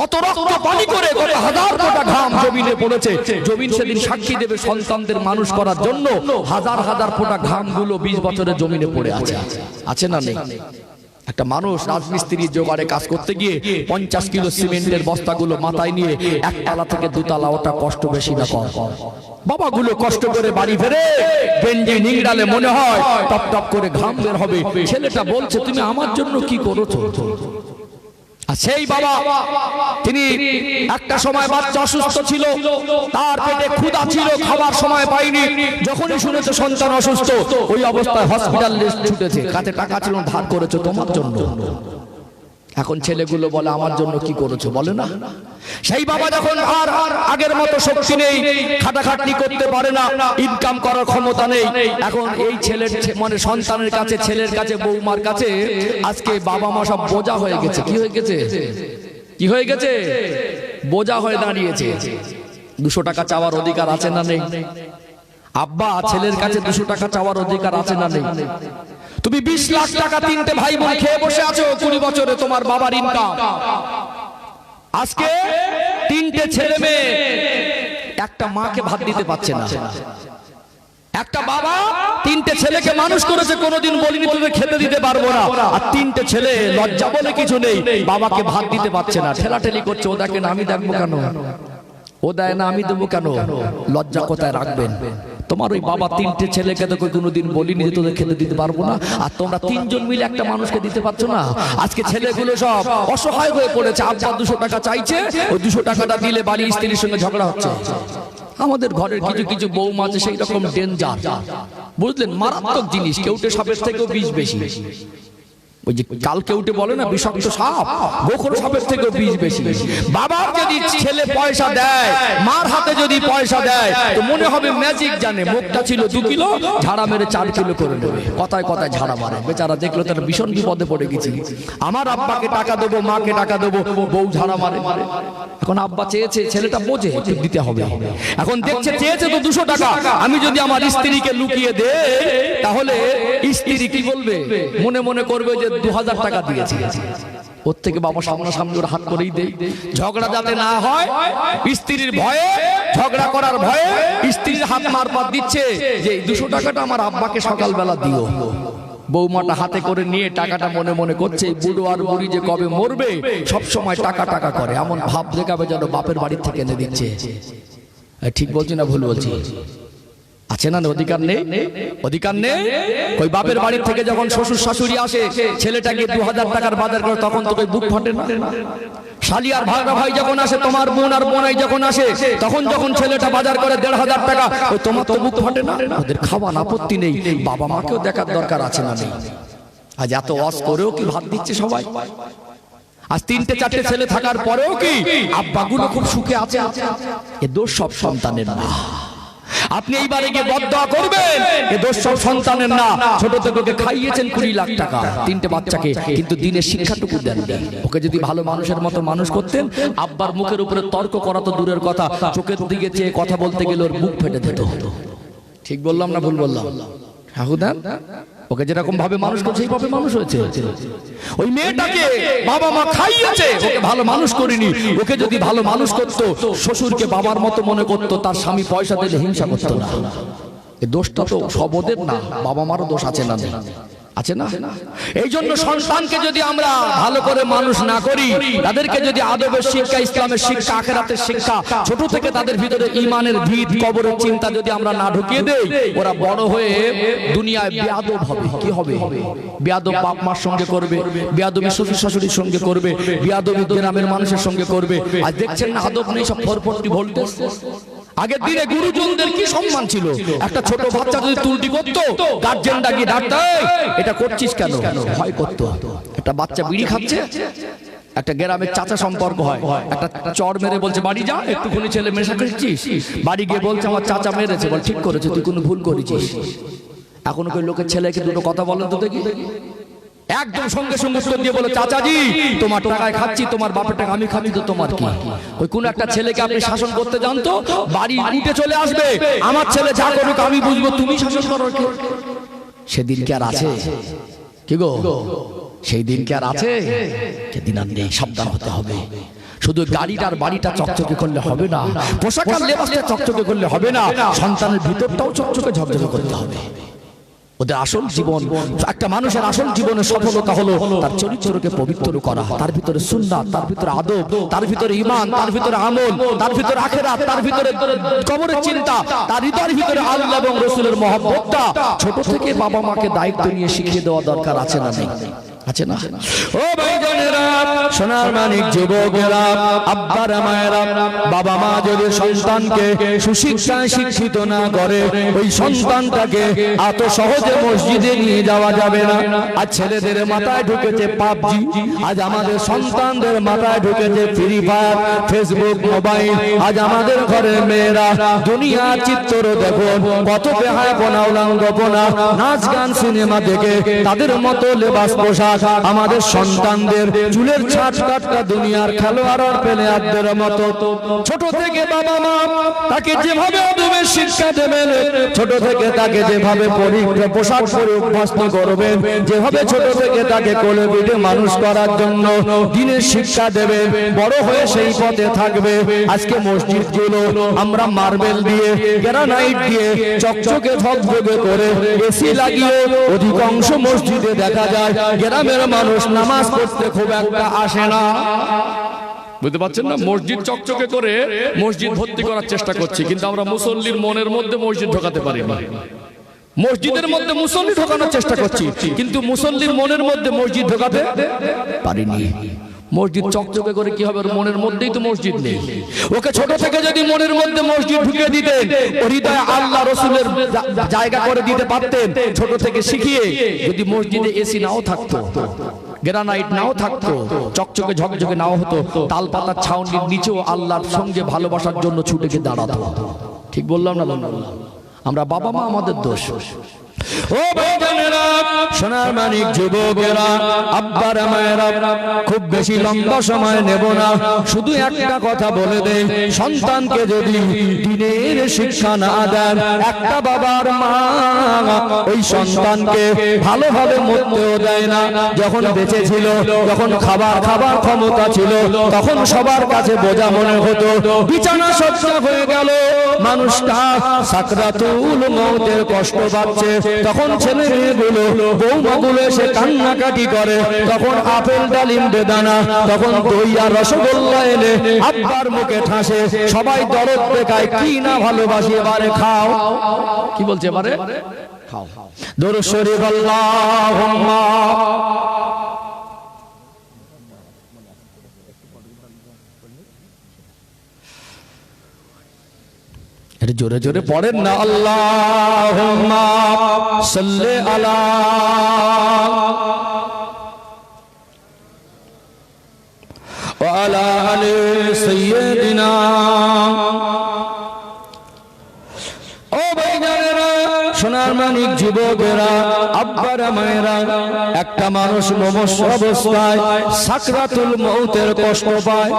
কত রক্ত পানি করে, কত হাজার ফোঁটা ঘাম জমিনে পড়েছে। জমিন সেদিন সাক্ষী দেবে সন্তানদের মানুষ করার জন্য হাজার হাজার ফোঁটা ঘাম গুলো 20 বছরের জমিনে পড়ে আছে। আছে না নেই? একটা মানুষ রাজমিস্ত্রি জোগাড়ে কাজ করতে গিয়ে 50 কিলো সিমেন্টের বস্তাগুলো মাথায় নিয়ে 1 তলা থেকে 2 তলা, ওটা কষ্ট বেশি না কম? বাবাগুলো কষ্ট করে বাড়ি ফেরে গেঞ্জি নিংড়ালে মনে হয় টপ টপ করে ঘাম বের হবে। ছেলেটা বলছে তুমি আমার জন্য কি করেছো? আর সেই বাবা, তিনি একটা সময় বাচ্চা অসুস্থ ছিল, তার পেটে ক্ষুধা ছিল, খাবার সময় পায়নি। যখনই শুনেছে সন্তান অসুস্থ, ওই অবস্থায় হসপিটালে ছুটেছে, কাছে টাকা ছিল ধার করেছে তোমার জন্য। এখন ছেলেগুলো বলে আমার জন্য কি করেছো? বলে না? সেই বাবা যখন আর আগের মতো শক্তি নেই, খাটাখাটনি করতে পারে না, ইনকাম করার ক্ষমতা নেই, এখন এই ছেলের মানে সন্তানের কাছে, ছেলের কাছে, বৌমার কাছে আজকে বাবা মা সব বোঝা হয়ে গেছে। কি হয়ে গেছে? কি হয়ে গেছে? বোঝা হয়ে দাঁড়িয়েছে। 200 টাকা চাওয়ার অধিকার আছে না নেই? আব্বা ছেলের কাছে 200 টাকা চাওয়ার অধিকার আছে না নেই? তুমি 20 লাখ টাকা 3টে ভাই বোন খেয়ে বসে আছো 20 বছরে, তোমার বাবার ইনকাম। আজকে 3টে ছেলে মেয়ে একটা মাকে ভাত দিতে পারছে না। একটা বাবা 3টে ছেলেকে মানুষ করেছে, কোনোদিন বলিনি তোদের খেতে দিতে পারবো না। আর 3টে ছেলে লজ্জা বলে কিছু নেই, বাবাকে ভাত দিতে পারছে না, ঠেলাঠেলি করছে। ও দেখেন আমি দেখবো কেন? ও দেয় না আমি দেবো কেন? লজ্জা কোথায় রাখবেন? তোমার ওই বাবা তিনটে ছেলেকে তো কোনোদিন বলিনি যে তোদের খেতে দিতে পারবো না, আর তোমরা তিনজন মিলে একটা মানুষকে দিতে পারছো না। আজকে ছেলেগুলো সব অসহায় হয়ে পড়েছে, আব্বা 200 টাকা চাইছে, ওই 200 টাকাটা দিলে বাড়ি স্ত্রীর সঙ্গে ঝগড়া হচ্ছে। আমাদের ঘরের কিছু কিছু বৌমা আছে সেই রকম ডেঞ্জার, বুঝলেন, মারাত্মক জিনিস, কেউটে সাপের থেকেও বিষ বেশি। ওই যে কাল কেউটে বলে না বিষাক্ত সাপ, গোখর সাপের থেকেও বিষ বেশি। বাবা যদি ছেলে পয়সা দেয়, মার হাতে যদি পয়সা দেয়, তো মনে হবে ম্যাজিক জানে। মুখটা ছিল 2 কিলো, ঝাড়া মেরে 4 কিলো করে নেবে, কথায় কথায় ঝাড়া মারে। বেচারা দেখলো তার ভীষণ বিপদে পড়ে গেছি, আমার আব্বাকে টাকা দেবো, মাকে টাকা দেবো, বউ ঝাড়া মারে। এখন আব্বা চেয়েছে, ছেলেটা বোঝে দিতে হবে, এখন দেখছে চেয়েছে তো 200 টাকা, আমি যদি আমার স্ত্রীকে লুকিয়ে দেই তাহলে স্ত্রী কি বলবে, মনে মনে করবে যে 2000 টাকা দিয়েছে। ওর থেকে বাবা সামনাসামনি ওর হাত করেই দেই, ঝগড়া যাতে না হয়, স্ত্রীর ভয়ে, ঝগড়া করার ভয়ে স্ত্রীর হাত মারপাত দিচ্ছে যে 200 টাকাটা আমার আব্বাকে সকালবেলা দিও। বৌমাটা হাতে করে নিয়ে টাকাটা মনে মনে করছে, বুড়ো আর বুড়ি যে কবে মরবে সব সময় টাকা টাকা করে, এমন ভাব দেখাবে যেন বাপের বাড়ি থেকে এনে দিচ্ছে। ঠিক বলছি না ভুল বলছি? আছে না অধিকার নেই? অধিকার নেই? ওই বাপের বাড়ি থেকে যখন শ্বশুর শাশুড়ি আসে, ছেলেটাকে 2000 টাকার বাজার করে, তখন তো বুক ফাটে না? শালি আর ভাগরা ভাই যখন আসে, তোমার বোন আর বোনাই যখন আসে, তখন যখন ছেলেটা বাজার করে 1500 টাকা, ওই তোমার তো বুক ফাটে না? ওদের খাওয়ার আপত্তি নেই, বাবা মাকেও দেখার দরকার আছে না নেই? আজ এত ওয়াজ করেও কি ভাত দিচ্ছে সবাই? আজ 3টে 4টে ছেলে থাকার পরেও কি আব্বাগুলো খুব সুখে আছে? এ দোষ সব সন্তানের না। আপনি এইবারে গিয়ে বদদোয়া করবেন, এ দোষ সব সন্তানের না। ছোট থেকে ওকে খাইয়েছেন 20 লাখ টাকা, 3টে বাচ্চাকে, কিন্তু দিনের শিক্ষাটুকু দেন। ওকে যদি ভালো মানুষের মতো মানুষ করতেন, আব্বার মুখের উপরে তর্ক করা তো দূরের কথা, চোখের দিকে চেয়ে কথা বলতে গেলে ওর মুখ ফেটে যেত। ঠিক বললাম না ভুল বললাম? ওকে যেরকম ভাবে মানুষ করছে সেইভাবে মানুষ হয়েছে। ওই মেয়েটাকে বাবা মা খাইয়েছে, ওকে ভালো মানুষ করিনি। ওকে যদি ভালো মানুষ করতো, শ্বশুরকে বাবার মতো মনে করতো, তার স্বামী পয়সা দিলে হিংসা করতো না। এই দোষটা তো সব ওদের না, বাবা মারও দোষ আছে না? আছে না? এই জন্য সন্তানকে যদি আমরা ভালো করে মানুষ না করি, তাদেরকে যদি আদবের শিক্ষা, ইসলামের শিক্ষা, আখিরাতের শিক্ষা ছোট থেকে তাদের ভিতরে ঈমানের ভিত, কবরের চিন্তা যদি আমরা না ঢুকিয়ে দেই, ওরা বড় হয়ে দুনিয়ায় বেয়াদব হবে। কি হবে? বেয়াদব বাপ মার সঙ্গে করবে, বেয়াদবি শ্বশুর শাশুড়ির সঙ্গে করবে, বেয়াদবি গ্রামের মানুষের সঙ্গে করবে। আর দেখছেন না আদব নেই, সব 440 ভোল্টেজ। আগের দিনে গুরুজনদের কি সম্মান ছিল, একটা ছোট বাচ্চা যদি তুলটি করতো, গার্জেনটা গিয়ে ডাকতো, এটা করছিস কেন? ভয় করতো। একটা বাচ্চা বিড়ি খাচ্ছে, একটা গ্রামের চাচা সম্পর্ক হয়, একটা চড় মেরে বলছে বাড়ি যা, একটুখানি ছেলে মেশা করছিস, বাড়ি গিয়ে বলছে আমার চাচা মেরেছে, বল ঠিক করেছে, তুই কোনো ভুল করেছিস। এখন ওই লোকের ছেলেকে দুটো কথা বলেন তো দেখি, একদম সঙ্গে সঙ্গে উত্তর দিয়ে বলে, চাচাজি তোমার টাকায় খাচ্ছি, তোমার বাপের টাকা আমি খাচ্ছি, তো তোমার কি? ওই কোন একটা ছেলেকে আপনি শাসন করতে জানতো, বাড়ি উঠে চলে আসবে, আমার ছেলে যা করুক আমি বুঝবো, তুমি শাসন করো। সেদিন কি আর আছে? কি গো, সেই দিন কি আর আছে? সেদিন আর নেই। সাবধান হতে হবে। শুধু গাড়িটার বাড়িটা চকচকে করলে হবে না, পোশাক আর লেবাসটা চকচকে করলে হবে না, সন্তানের ভিতরটাও চকচকে ঝকঝকে করতে হবে। ওদের আসল জীবন, একটা মানুষের আসল জীবনের সফলতা হলো তার চরিত্রকে পবিত্র করা, তার ভিতরে সুন্নাত, তার ভিতরে আদব, তার ভিতরে ঈমান, তার ভিতরে আমল, তার ভিতরে আখিরাত, তার ভিতরে কবরের চিন্তা, তার হৃদয়ের ভিতরে আল্লাহ এবং রাসূলের মহব্বতটা ছোট থেকে বাবা মাকে দায়িত্ব নিয়ে শিখিয়ে দেওয়া দরকার আছে না নেই? আছে না? ও ভাইজানেরা, সোনার মানিক যুবকেরা, আব্বারা মায়েরা, বাবা মা যদি সন্তানকে সুশিক্ষায় শিক্ষিত না করে, ওই সন্তানটাকে এত সহজে মসজিদে নিয়ে যাওয়া যাবে না। আজ ছেলেদের মাথায় ঢুকেছে পাবজি, আজ আমাদের সন্তানদের মাথায় ঢুকেছে ফ্রি ফায়ার, ফেসবুক, মোবাইল। আজ আমাদের ঘরের মেয়েরা দুনিয়ার চিত্র দেখো, কত বেহায়াপনা, উলঙ্গপনা, নাচ গান, সিনেমা দেখে তাদের মতো লেবাস পোশাক। আমাদের সন্তানদের চুলের ছাট কাটটা দুনিয়ার খেলোয়াড় প্লেয়ারদের মতো। ছোট থেকে বাবা মা তাকে যেভাবে আদবের শিক্ষা দেবেন, ছোট থেকে তাকে যেভাবে পোশাক পরে অভ্যস্ত করবেন, যেভাবে ছোট থেকে তাকে কোলে পিঠে মানুষ করার জন্য দিনের শিক্ষা দেবে, বড় হয়ে সেই পথে থাকবে। আজকে মসজিদগুলো আমরা মার্বেল দিয়ে, গ্রানাইট দিয়ে চকচকে ঝকঝকে করে এসি লাগিয়ে অধিকাংশ মসজিদে দেখা যায় গ্রামের মানুষ নামাজ পড়তে খুব একটা আসে না। বুঝতে পারছেন না? মসজিদ চকচকে করে মসজিদ ভর্তি করার চেষ্টা করছি, কিন্তু আমরা মুসল্লির মনের মধ্যে মসজিদ ঢোকাতে পারি না। মসজিদের মধ্যে মুসল্লি ঢোকানোর চেষ্টা করছি, কিন্তু মুসল্লির মনের মধ্যে মসজিদ ঢোকাতে পারিনি। মসজিদ চকচকে করে কি হবে? ওর মনের মধ্যেই তো মসজিদ নেই। ওকে ছোট থেকে যদি মনের মধ্যে মসজিদ ঢুকিয়ে দিতেন, ওর হৃদয়ে আল্লাহ রসুলের জায়গা করে দিতে পারতেন ছোট থেকে শিখিয়ে, যদি মসজিদে এসি নাও থাকতো, গ্রানাইট নাও থাকতো, চকচকে ঝকঝকে নাও হতো, তাল পাতার ছাউনির নিচেও আল্লাহর সঙ্গে ভালোবাসার জন্য ছুটে গিয়ে দাঁড়াতো। ঠিক বললাম না? বললাম। আমরা বাবা মা আমাদের দোষ। ও ভাইজানেরা, সোনার মানিক যুবকেরা, আব্বারা মায়েরা, খুব বেশি লম্বা সময় নেব না, শুধু একটা কথা বলে দেই, সন্তানকে যদি দিনের শিক্ষা না দেন, একটা বাবার মা ওই সন্তানকে ভালোভাবে মরতেও দেয় না। যখন বেঁচে ছিল, যখন খাবার ক্ষমতা ছিল, তখন সবার কাছে বোঝা মনে হতো। বিছানা শয্যা হয়ে গেল, মানুষটা সাকরাতুল মউতের কষ্ট পাচ্ছে, তখন ছেলে মেয়েগুলো, বৌমাগুলো এসে কান্নাকাটি করে, তখন আপেল ডালিম বেদানা, তখন দই আর রসগোল্লা এনে আব্বার মুখে ঠাসে, সবাই দরদ দেখায়, কি না ভালোবাসি, এবারে খাও। কি বলছে? এবারে খাও। দরুদ শরীফ আল্লাহুম্মা। জোরে জোরে পড়েন না। আল্লাহুম্মা সাল্লি আলা ওয়া আলা আলি সাইয়্যিদিনা। ও ভাইজানেরা, সোনার মানিক যুবকেরা, আব্বারা মায়েরা, একটা মানুষ মমস্য অবস্থায় সাকরাতুল মউতের কষ্ট পায়।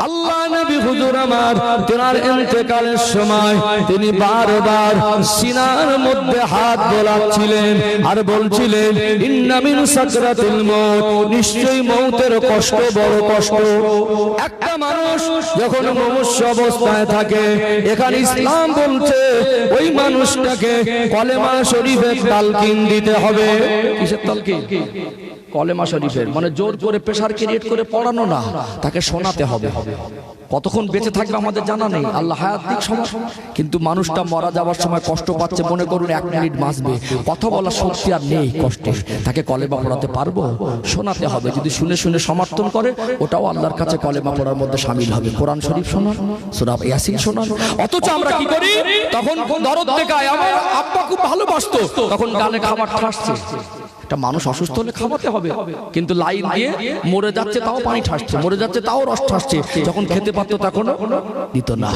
আল্লাহ নবী হুজুর আমার তেনার ইন্তেকালের সময় তিনি বারবার সিনার মধ্যে হাত বোলাচ্ছিলেন আর বলছিলেন, ইন্না মিন সাকরাতিল মউত, নিশ্চয়ই মউতের কষ্ট বড় কষ্ট। একটা মানুষ যখন মমস্য অবস্থায় থাকে, এখানে ইসলাম বলছে ওই মানুষটাকে কলেমা শরীফের তালকিন দিতে হবে। কিসের তালকিন? কলেমা শরীফের। মানে জোর করে প্রেসার ক্রিয়েট করে পড়ানো না, তাকে শোনাতে হবে। কতক্ষণ বেঁচে থাকবে আমাদের জানা নেই, আল্লাহ হায়াত দিক সময়, কিন্তু মানুষটা মারা যাওয়ার সময় কষ্ট পাচ্ছে, মনে করুন 1 মিনিট বাঁচবে, কথা বলার শক্তি আর নেই, কষ্টে, তাকে কলেমা পড়াতে পারবো? শোনাতে হবে। যদি শুনে শুনে সমর্থন করে, ওটাও আল্লাহর কাছে কলেমা পড়ার মধ্যে শামিল হবে। কোরআন শরীফ শোনান, সূরা ইয়াসিন শোনান। অথচ আমরা কি করি? তখন দরদ দেখায়, আমার আব্বা খুব ভালোবাসতো, তখন গানে খাবার ঠাসছে। একটা মানুষ অসুস্থ হলে খাওয়াতে হবে, কিন্তু লাইন দিয়ে মরে যাচ্ছে তাও পানি ঠাসছে, মরে যাচ্ছে তাও রস ঠাসছে, যখন খেতে পারতো তখনও দিত না।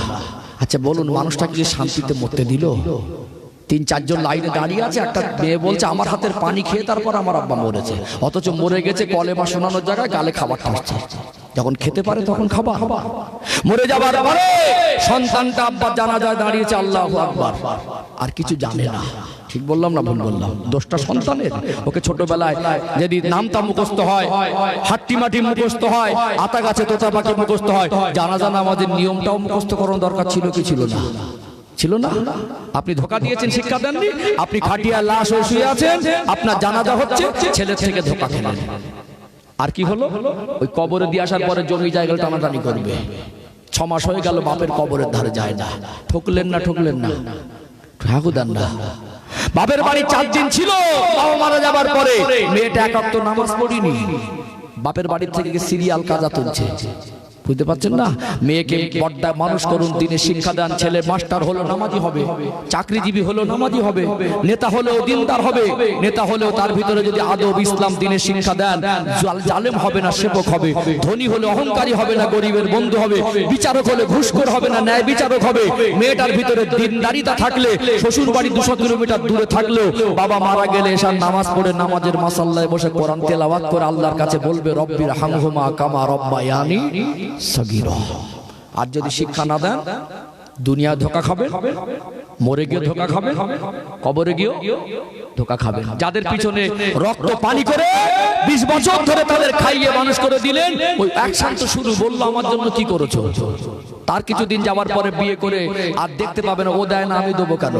আচ্ছা বলুন, মানুষটাকে কি শান্তিতে মরতে দিল? 3-4 জন লাইনে দাঁড়িয়ে আছে, একটা মেয়ে বলছে আমার হাতের পানি খেয়ে তারপর আমার আব্বা মরেছে, অথচ মরে গেছে কলেমা শোনানোর জায়গায় গালে খাবার ঠাসছে। যখন খেতে পারে তখন খাবা। মরে যাবার পরে সন্তানটা আব্বার জানাজায় দাঁড়িয়েছে, আল্লাহু আকবার, আর কিছু জানে না। ঠিক বললাম না ভুল বললাম? দোষটা সন্তানের। ওকে ছোটবেলায় যদি নামটা মুখস্থ হয়, হাট্টি মাটি মুখস্থ হয়, আতা গাছে তোতা পাখি মুখস্থ হয়, জানাজা নামাজের নিয়মটাও মুখস্থ করানো দরকার ছিল কি ছিল না? ছিল না? আপনি ধোকা দিয়েছেন, শিক্ষা দেননি। আপনি খাটিয়া লাশ হয়ে শুয়ে আছেন, আপনার জানাজা হচ্ছে, ছেলে থেকে ধোকা খেলেন। আর কি হলো? ওই কবরে দিয়ে আসার পরে জমি জায়গা টানাটানি করবে। 6 মাস হয়ে গেল বাপের কবরের ধারে যায় না। ঠকলেন না? ঠকলেন না? ঠাকুদান না। বাপের বাড়ি 4 দিন ছিল, বাবা মারা যাবার পরে মেয়েটা একাত্তর নামাজ পড়িনি, বাপের বাড়ির থেকে সিরিয়াল কাজা তুলছে। বুঝতে পারছেন না? মেয়েকে পর্দায় মানুষ করুন, দিনে শিক্ষা দেন, ছেলে মাস্টার হলো নামাজি হবে, চাকরিজীবী হলো নামাজি হবে, নেতা হলেও দিনদার হবে, নেতা হলেও তার ভিতরে যদি আদব ইসলাম দিনের শিক্ষা দেন, জালেম হবে না, সেবক হবে, ধনী হলে অহংকারী হবে না, গরিবের বন্ধু হবে, বিচারক হলে ঘুষখোর হবে না, ন্যায় বিচারক হবে। মেয়েটার ভিতরে দিনদারিতা থাকলে, শ্বশুর বাড়ি 200 কিলোমিটার দূরে থাকলেও বাবা মারা গেলে এসার নামাজ পড়ে নামাজের মাসাল্লায় বসে কোরআন তেলাওয়াত করে আল্লাহর কাছে বলবে, রব্বির হামহুমা কামা রব্বায়ানি সগীরা। আর যদি শিক্ষা না দেন, দুনিয়া ধোকা খাবে, মরে গিয়ে ধোকা খাবে, কবরে গিয়েও ধোকা খাবে। যাদের পিছনে রক্ত পানি করে 20 বছর ধরে তাদের খাইয়ে মানুষ করে দিলেন, ওই অ্যাকশন তো শুরু, বললো আমার জন্য কি করেছো? তার কিছুদিন যাওয়ার পরে বিয়ে করে আর দেখতে পাবে না, ও দেয় না আমি দেবো কেন।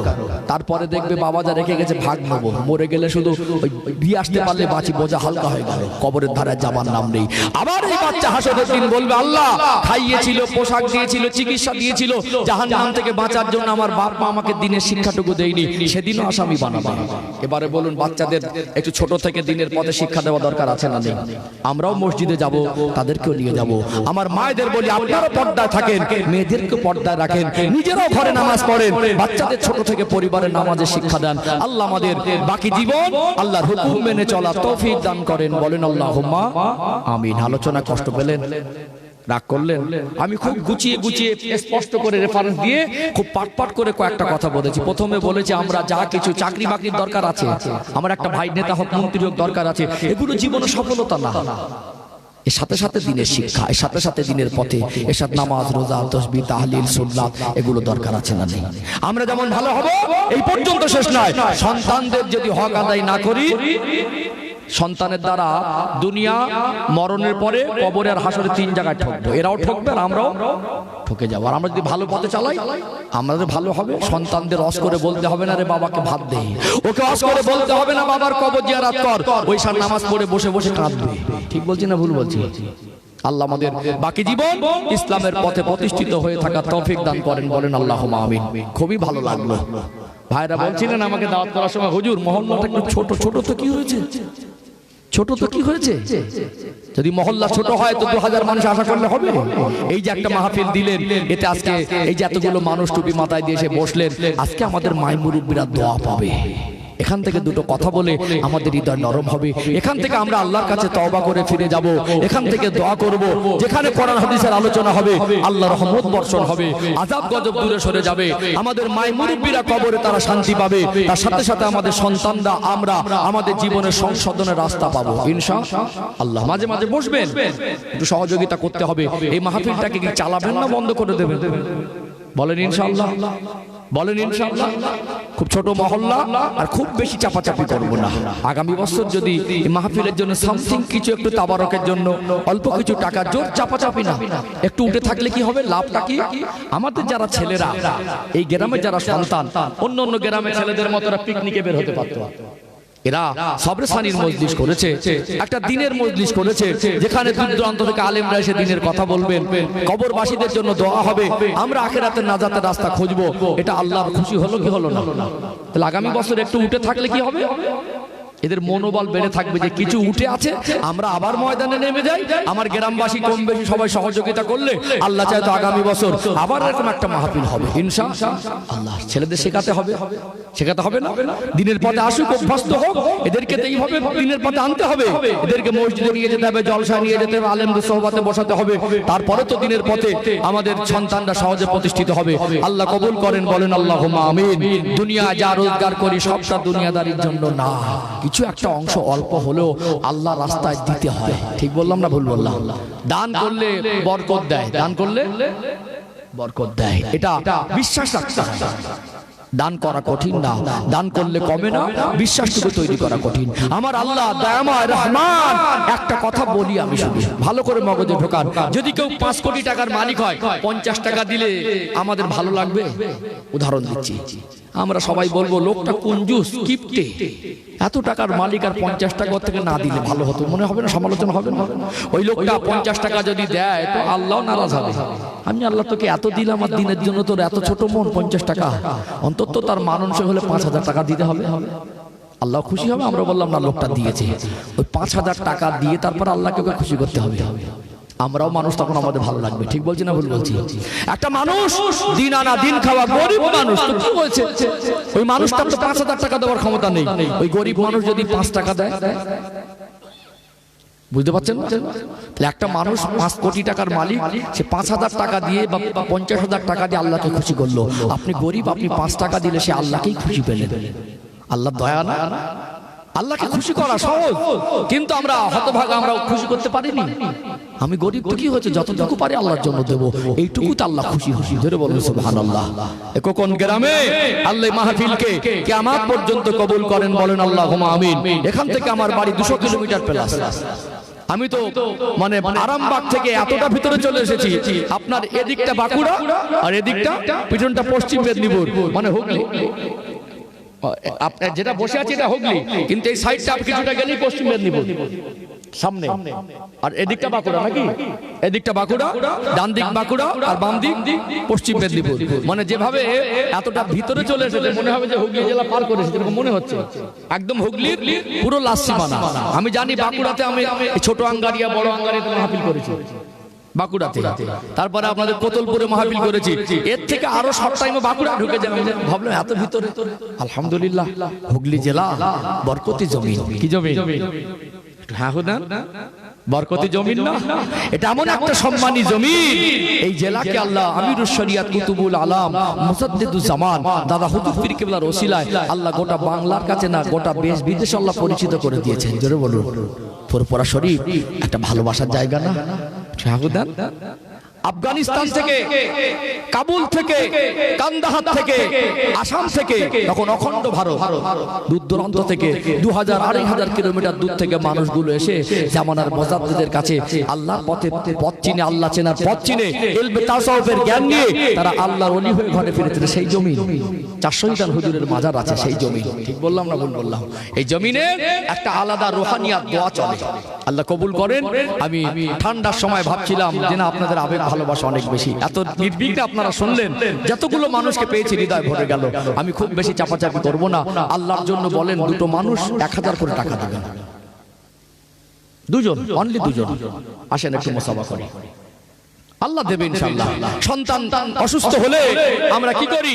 তারপরে দেখবে বাবা যা রেখে গেছে ভাগ নেবো, মরে গেলে শুধু ওই দিয়ে আসতে পারলে বাঁচি, বোঝা হালকা হয়ে গেল, কবরের ধারে যাবার নাম নেই। আবার এই বাচ্চা হাসরের দিন বলবে আল্লাহ খাইয়েছিল, পোশাক দিয়েছিল, চিকিৎসা দিয়েছিল, জাহান্নাম থেকে বাঁচার জন্য আমার বাপ মা আমাকে দিনের শিক্ষাটুকু দেয়নি, সেদিনও আসামি বানাবো। এবারে বলুন বাচ্চাদের একটু ছোট থেকে দিনের পথে শিক্ষা দেওয়া দরকার আছে না নেই? আমরাও মসজিদে যাব, তাদেরকেও নিয়ে যাব। আমার মায়েদের বলি আপনারা পর্দায় থাকেন, মেয়েদেরকে পর্দায় রাখেন, নিজেরাও ঘরে নামাজ পড়েন, বাচ্চাদের ছোট থেকে পরিবারের নামাজের শিক্ষা দেন। আল্লাহ আমাদের বাকি জীবন আল্লাহর হুকুম মেনে চলা তৌফিক দান করেন, বলেন আল্লাহুম্মা আমিন। আলোচনা কষ্ট পেলেন, রাগ করলেন? আমি খুব গুছিয়ে গুছিয়ে স্পষ্ট করে রেফারেন্স দিয়ে খুব পাট করে কয়েকটা কথা বলেছি। প্রথমে বলেছি আমরা যা কিছু চাকরি বাকরির দরকার আছে, আমার একটা ভাই নেতা হোক, মন্ত্রী হোক দরকার আছে, এগুলো জীবনে সফলতা না। এর সাথে সাথে দিনের শিক্ষা, এর সাথে সাথে দিনের পথে, এর সাথে নামাজ, রোজা, তাসবিহ, তাহলিল, সুন্নাত এগুলো দরকার আছে না নেই? আমরা যেমন ভালো হব এই পর্যন্ত শেষ নয়, সন্তানদের যদি হক আদায় না করি, সন্তানের দ্বারা দুনিয়া মরণের পরে কবরে আর হাসরে তিন জায়গায় ঠকবো। এরাও ঠকবে আর আমরাও ঠকে যাবো। আর আমরা যদি ভালো পথে চালাই আমাদের ভালো হবে। সন্তানদের অস করে বলতে হবে না রে বাবাকে ভাত দে, ওকে অস করে বলতে হবে না বাবার কবর জিয়ারত কর, ওই সার নামাজ পড়ে বসে বসে কাঁদবে। ঠিক বলছি না ভুল বলছি? আল্লাহ আমাদের বাকি জীবন ইসলামের পথে প্রতিষ্ঠিত হয়ে থাকা তৌফিক দান করেন, বলেন আল্লাহুম্মা আমিন। খুবই ভালো লাগলো ভাইরা বলছিলেন আমাকে দাওয়াত করার সময়, হুজুর মহল্লাটা একটু ছোট। ছোট তো কি হয়েছে, ছোট তো কি হয়েছে? যদি মহল্লা ছোট হয় তো 2000 মানুষ আশা করলে হবে? এই যে একটা মাহফিল দিলেন, এতে আজকে এই যে এতগুলো মানুষ টুপি মাথায় দিয়ে এসে বসলেন, আজকে আমাদের মাই মুরব্বিরা দোয়া পাবে। এখান থেকে দুটো কথা বলে আমাদের হৃদয় নরম হবে। এখান থেকে আমরা আল্লাহর কাছে তওবা করে ফিরে যাব। এখান থেকে দোয়া করব, যেখানে কোরআন হাদিসের আলোচনা হবে আল্লাহর রহমত বর্ষণ হবে, আযাব গজব দূরে সরে যাবে, আমাদের মাই মুরব্বিরা কবরে তারা শান্তি পাবে, তার সাথে সাথে আমাদের সন্তানরা আমরা আমাদের জীবনের সংশোধনের রাস্তা পাবো ইনশাআল্লাহ। মাঝে মাঝে বসবেন, একটু সহযোগিতা করতে হবে। এই মাহফিলটাকে কি চালাবেন না বন্ধ করে দেবেন? বলেন ইনশাআল্লাহ, বলেন ইনশাআল্লাহ। খুব ছোট মহল্লা আর খুব বেশি চাপাচাপি করব না। আগামী বছর যদি এই মাহফিলের জন্য সামথিং কিছু একটু তাবারকের জন্য অল্প কিছু টাকা, জোর চাপাচাপি না, একটু উঠে থাকলে কি হবে? লাভটা কি? আমাদের যারা ছেলেরা, এই গ্রামের যারা সন্তান, অন্য অন্য গ্রামের ছেলেদের মতো পিকনিকে বের হতে পারতো। এরা সবরেসানির মজলিস করেছে, একটা দিনের মজলিস করেছে, যেখানে দূর দূরান্ত থেকে আলেমরা এসে দিনের কথা বলবেন, কবরবাসীদের জন্য দোয়া হবে, আমরা আখিরাতের নাজাতের রাস্তা খুঁজবো। এটা আল্লাহর খুশি হলো কি হলো না? তাহলে আগামী বছর একটু উঠে থাকলে কি হবে? এদের মনোবল বেড়ে থাকবে যে কিছু উঠে আছে, আমরা আবার ময়দানে নেমে যাই। আমার গ্রামবাসী কম বেশি সবাই সহযোগিতা করলে আল্লাহ চায় তো আগামী বছর আবার এরকম একটা মাহফিল হবে ইনশাআল্লাহ। ছেলেদের শেখাতে হবে, শেখাতে হবে না? দিনের পথে আসুক, অভ্যস্ত হোক, এদেরকে তো এইভাবে দিনের পথে আনতে হবে। এদেরকে মসজিদে নিয়ে যেতে হবে, জলসা নিয়ে যেতে হবে, আলেমদের সোহবতে বসাতে হবে, তারপরে তো দিনের পথে আমাদের সন্তানরা সহজে প্রতিষ্ঠিত হবে। আল্লাহ কবুল করেন, বলেন আল্লাহুম্মা আমিন। দুনিয়া যা রোজগার করি সবটা দুনিয়াদারির জন্য না, কিছু একটা অংশ অল্প হলেও আল্লাহ রাস্তায় দিতে হয়। ঠিক বললাম না ভুল বললাম? দান করলে বরকত দেয়, দান করলে বরকত দেয়, এটা বিশ্বাস রাখতে হয়। দান করা কঠিন না, দান করলে কমে না, বিশ্বাসটুকু তৈরি করা কঠিন। আমার আল্লাহ দয়াময় রহমান। একটা কথা বলি আমি শুধু, ভালো করে মগজে ঢোকান। যদি কেউ 5 কোটি টাকার মালিক হয়, 50 টাকা দিলে আমাদের ভালো লাগবে? উদাহরণ দিচ্ছি, আমরা সবাই বলবো লোকটা কঞ্জুস, কিপটে, এত টাকার মালিক আর 50 টাকা থেকে না দিলে ভালো হতো, মনে হবে না? সমালোচনা হবে না? ওই লোকটা 50 টাকা যদি দেয় তো আল্লাহ নারাজ হবে। আমি আল্লাহ তোকে এত দিলাম, আমার দিনের জন্য তোর এত ছোট মন, 50 টাকা, অন্তত তার মানুষ হলে 5000 টাকা দিতে হবে, আল্লাহ খুশি হবে। আমরা বললাম না, লোকটা দিয়েছে, ওই 5000 টাকা দিয়ে তারপর আল্লাহকে খুশি করতে হবে। আমরাও মানুষ, তখন আমাদের ভালো লাগবে। ঠিক বলছি না ভুল বলছি? একটা মানুষ দিন আনা দিন খাওয়া গরিব মানুষ, তো কি হয়েছে? ওই মানুষটার তো 5000 টাকা দেওয়ার ক্ষমতা নেই। ওই গরিব মানুষ যদি 5 টাকা দেয়, বুঝতে পারছেন? তাহলে একটা মানুষ 5 কোটি টাকার মালিক, সে 5000 টাকা দিয়ে বা 50,000 টাকা দিয়ে আল্লাহকে খুশি করলো। আপনি গরিব, আপনি 5 টাকা দিলে সে আল্লাহকেই খুশি পেলেন। আল্লাহ দয়া না? আল্লাহকে খুশি করা সহজ, কিন্তু আমরা হতভাগা, আমরা খুশি করতে পারিনি। আমি গরিব তো কি হয়েছে, যতটুকু পারি আল্লাহর জন্য দেবো, এইটুকু তো আল্লাহ খুশি খুশি। ধরে বলুন সুবহানাল্লাহ। কোন গ্রামে আল্লাহ মাহফিলকে কিয়ামত পর্যন্ত কবুল করেন, বলেন আল্লাহুম্মা আমিন। এখান থেকে আমার বাড়ি 200 কিলোমিটার প্লাস। আমি তো মানে আরামবাগ থেকে এতটা ভিতরে চলে এসেছি, আপনার এদিকটা বাঁকুড়া আর এদিকটা পিছনটা পশ্চিম মেদিনীপুর, মানে হুগলি। আপনার যেটা বসে আছে এটা হুগলি, কিন্তু এই সাইডটা কিছুটা গেলেই পশ্চিম মেদিনীপুর সামনে। আর এদিকটা বাঁকুড়া নাকি? এদিকটা বাঁকুড়া, ডান দিক বাঁকুড়া আর বাম দিক পশ্চিম মেদিনীপুর। মানে যেভাবে এতটা ভিতরে চলে এসেছে মনে হবে যে হুগলি জেলা পার করেছে, এরকম মনে হচ্ছে। একদম হুগলির পুরো লাস্ট সীমানা। আমি জানি বাঁকুড়াতে আমি ছোট আঙ্গারিয়া বড় আঙ্গারিয়াতে মাহফিল করেছি বাঁকুড়াতে, তারপরে আপনাদের কোতলপুরে মাহফিল করেছি। এর থেকে আরো শর্ট টাইমে বাঁকুড়া ঢুকে যাবে, ভাবলাম এত ভিতরে। আলহামদুলিল্লাহ, হুগলি জেলা বরকতি জমিন। কি জমিন? হ্যাঁ হুদান, বরকতি জমিন না? এটা এমন একটা সম্মানী জমিন। এই জেলাকে আল্লাহ আমিরুশ শরিয়াত কুতুবুল আলাম মুসাদ্দিদুজ জামান দাদা হুজুর পীর কেবলার ওসিলায় আল্লাহ গোটা বাংলার কাছে না গোটা দেশ বিদেশে আল্লাহ পরিচিত করে দিয়েছেন। জোরে বলুন। ফুরফুরা শরীফ একটা ভালোবাসার জায়গা না? শাহুদান আফগানিস্তান থেকে, কাবুল থেকে, কান্দাহার থেকে, আসাম থেকে, তখন অখণ্ড ভারত দূর দূরান্ত থেকে 2000-2500 কিলোমিটার দূর থেকে মানুষগুলো এসে জামানার মুজাদ্দিদের কাছে আল্লাহর পথে পথ চিনে, আল্লাহ চেনার পথ চিনে, ইলমে তাসাউফের জ্ঞান নিয়ে তারা আল্লাহর ওলি হয়ে ঘরে ফিরেছে। সেই জমিন 4 শহীদান হুজুরের মাজার আছে সেই জমিন। ঠিক বললাম না ভুল বললাম? এই জমিনে একটা আলাদা রুহানিয়াত দোয়া চলে, আল্লাহ কবুল করেন। আমি ঠান্ডার সময় ভাবছিলাম যে না আপনাদের আবেগ ভালোবাসা অনেক বেশি, এত নির্বিঘ্নে আপনারা শুনলেন, যতগুলো মানুষকে পেয়েছি হৃদয় ভরে গেল। আমি খুব বেশি চাপাচাপি করব না। আল্লাহর জন্য বলেন দুটো মানুষ 1000 করে টাকা দেবেন, দুজন, অনলি দুজন। আসেন একটু মুসাফা করি, আল্লাহ দেবে ইনশাআল্লাহ। সন্তান অসুস্থ হলে আমরা কি করি?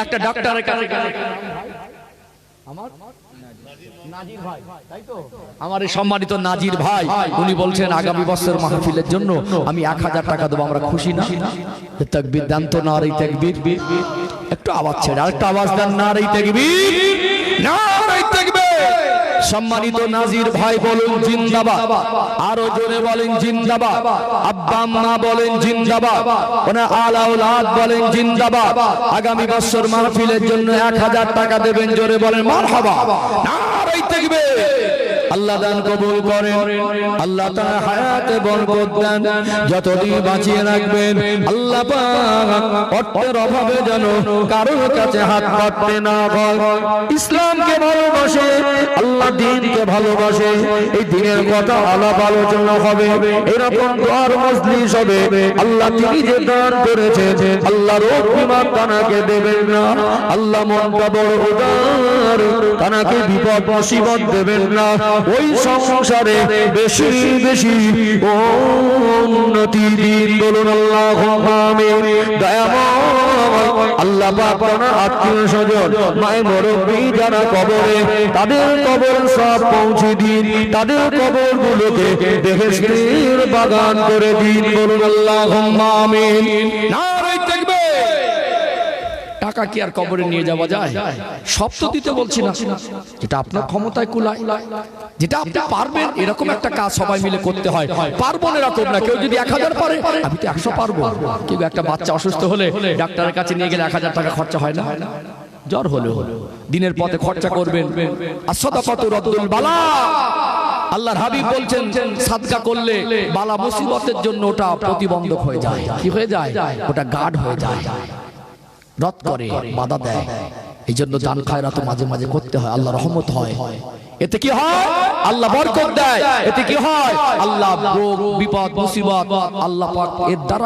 একটা ডাক্তারের কাছে আমার এই সম্মানিত নাজির ভাই উনি বলছেন আগামী বছর মাহফিলের জন্য আমি 1000 টাকা দেবো। আমরা খুশি না? তাকবীর দেন তো, নারে তাকবীর। একটু আওয়াজ ছেড়ে আরেকটু আওয়াজ দেন, নারে তাকবীর, নারে তাকবীর। সম্মানিত নাজির ভাই বলুন জিন্দাবাদ, আরো জোরে বলেন জিন্দাবাদ। আব্বা আম্মা বলেন জিন্দাবাদ, ওনা আলা আওলাদ বলেন জিন্দাবাদ। আগামী বছর মাহফিলের জন্য 1000 টাকা দেবেন, জোরে বলেন মারহাবা, নারে তাকবীর। আল্লাহ দান কবুল করেন, আল্লাহ তাআলা হায়াতে বরকত দেন, যতদিন বাঁচিয়ে রাখবেন। আল্লাহ পাক অর্থের অভাবে যেন কারোর কাছে হাত পাততে না হয়। ইসলামকে ভালোবাসে, আল্লাহ দ্বীনকে ভালোবাসে, এই দ্বীনের কথা আলাপ আলোচনা হবে, এরকম দোয়ার মজলিস হবে। আল্লাহ তিনি যে দান করেছেন আল্লাহর অভিমান তানাকে দেবেন না। আল্লাহ মনটা বড় উদার, তানাকে বিপদ মুসিবত দেবেন না। ওই সংসারে বেশি বেশি উন্নতি দিন, বলুন আল্লাহুম্মা আমিন। দয়াময় আল্লাহ পাক আপনার আত্মীয় স্বজন মায়ে মুরব্বি যারা কবরে, তাদের কবর সব পৌঁছে দিন, তাদের কবর গুলোকে বেহেশতের বাগান করে দিন, বলুন আল্লাহুম্মা আমিন। নারে তাকবীর। টাকা কি আর কবরে নিয়ে যাওয়া যায়? সব তো দিতে বলছি না, যেটা আপনার ক্ষমতায় কুলায়, যেটা আপনি পারবেন এরকম একটা কাজ সবাই মিলে করতে হয়। পারবো না এরকম না, কেউ যদি 1000 পারে আমি তো 100 পারবো। কেউ একটা বাচ্চা অসুস্থ হলে ডাক্তারের কাছে নিয়ে গেলে 1000 টাকা খরচা হয় না? জ্বর হলো দিনের পথে খরচা করবেন। as-সাদাকাতু রাদ্দুল বালা, আল্লাহর হাবিব বলছেন সাদকা করলে বালা মুসিবতের জন্য ওটা প্রতিবন্ধক হয়ে যায়। কি হয়ে যায়? ওটা গার্ড হয়ে যায়, রদ করে, বাধা দেয়। এই জন্য দান খায়রাত মাঝে মাঝে করতে হয়, আল্লাহ রহমত হয়। এতে কি হয়? আল্লাহ বরকত দেয়। এতে কি হয়? আল্লাহ রোগ বিপদ মুসিবত আল্লাহ পাক এর দ্বারা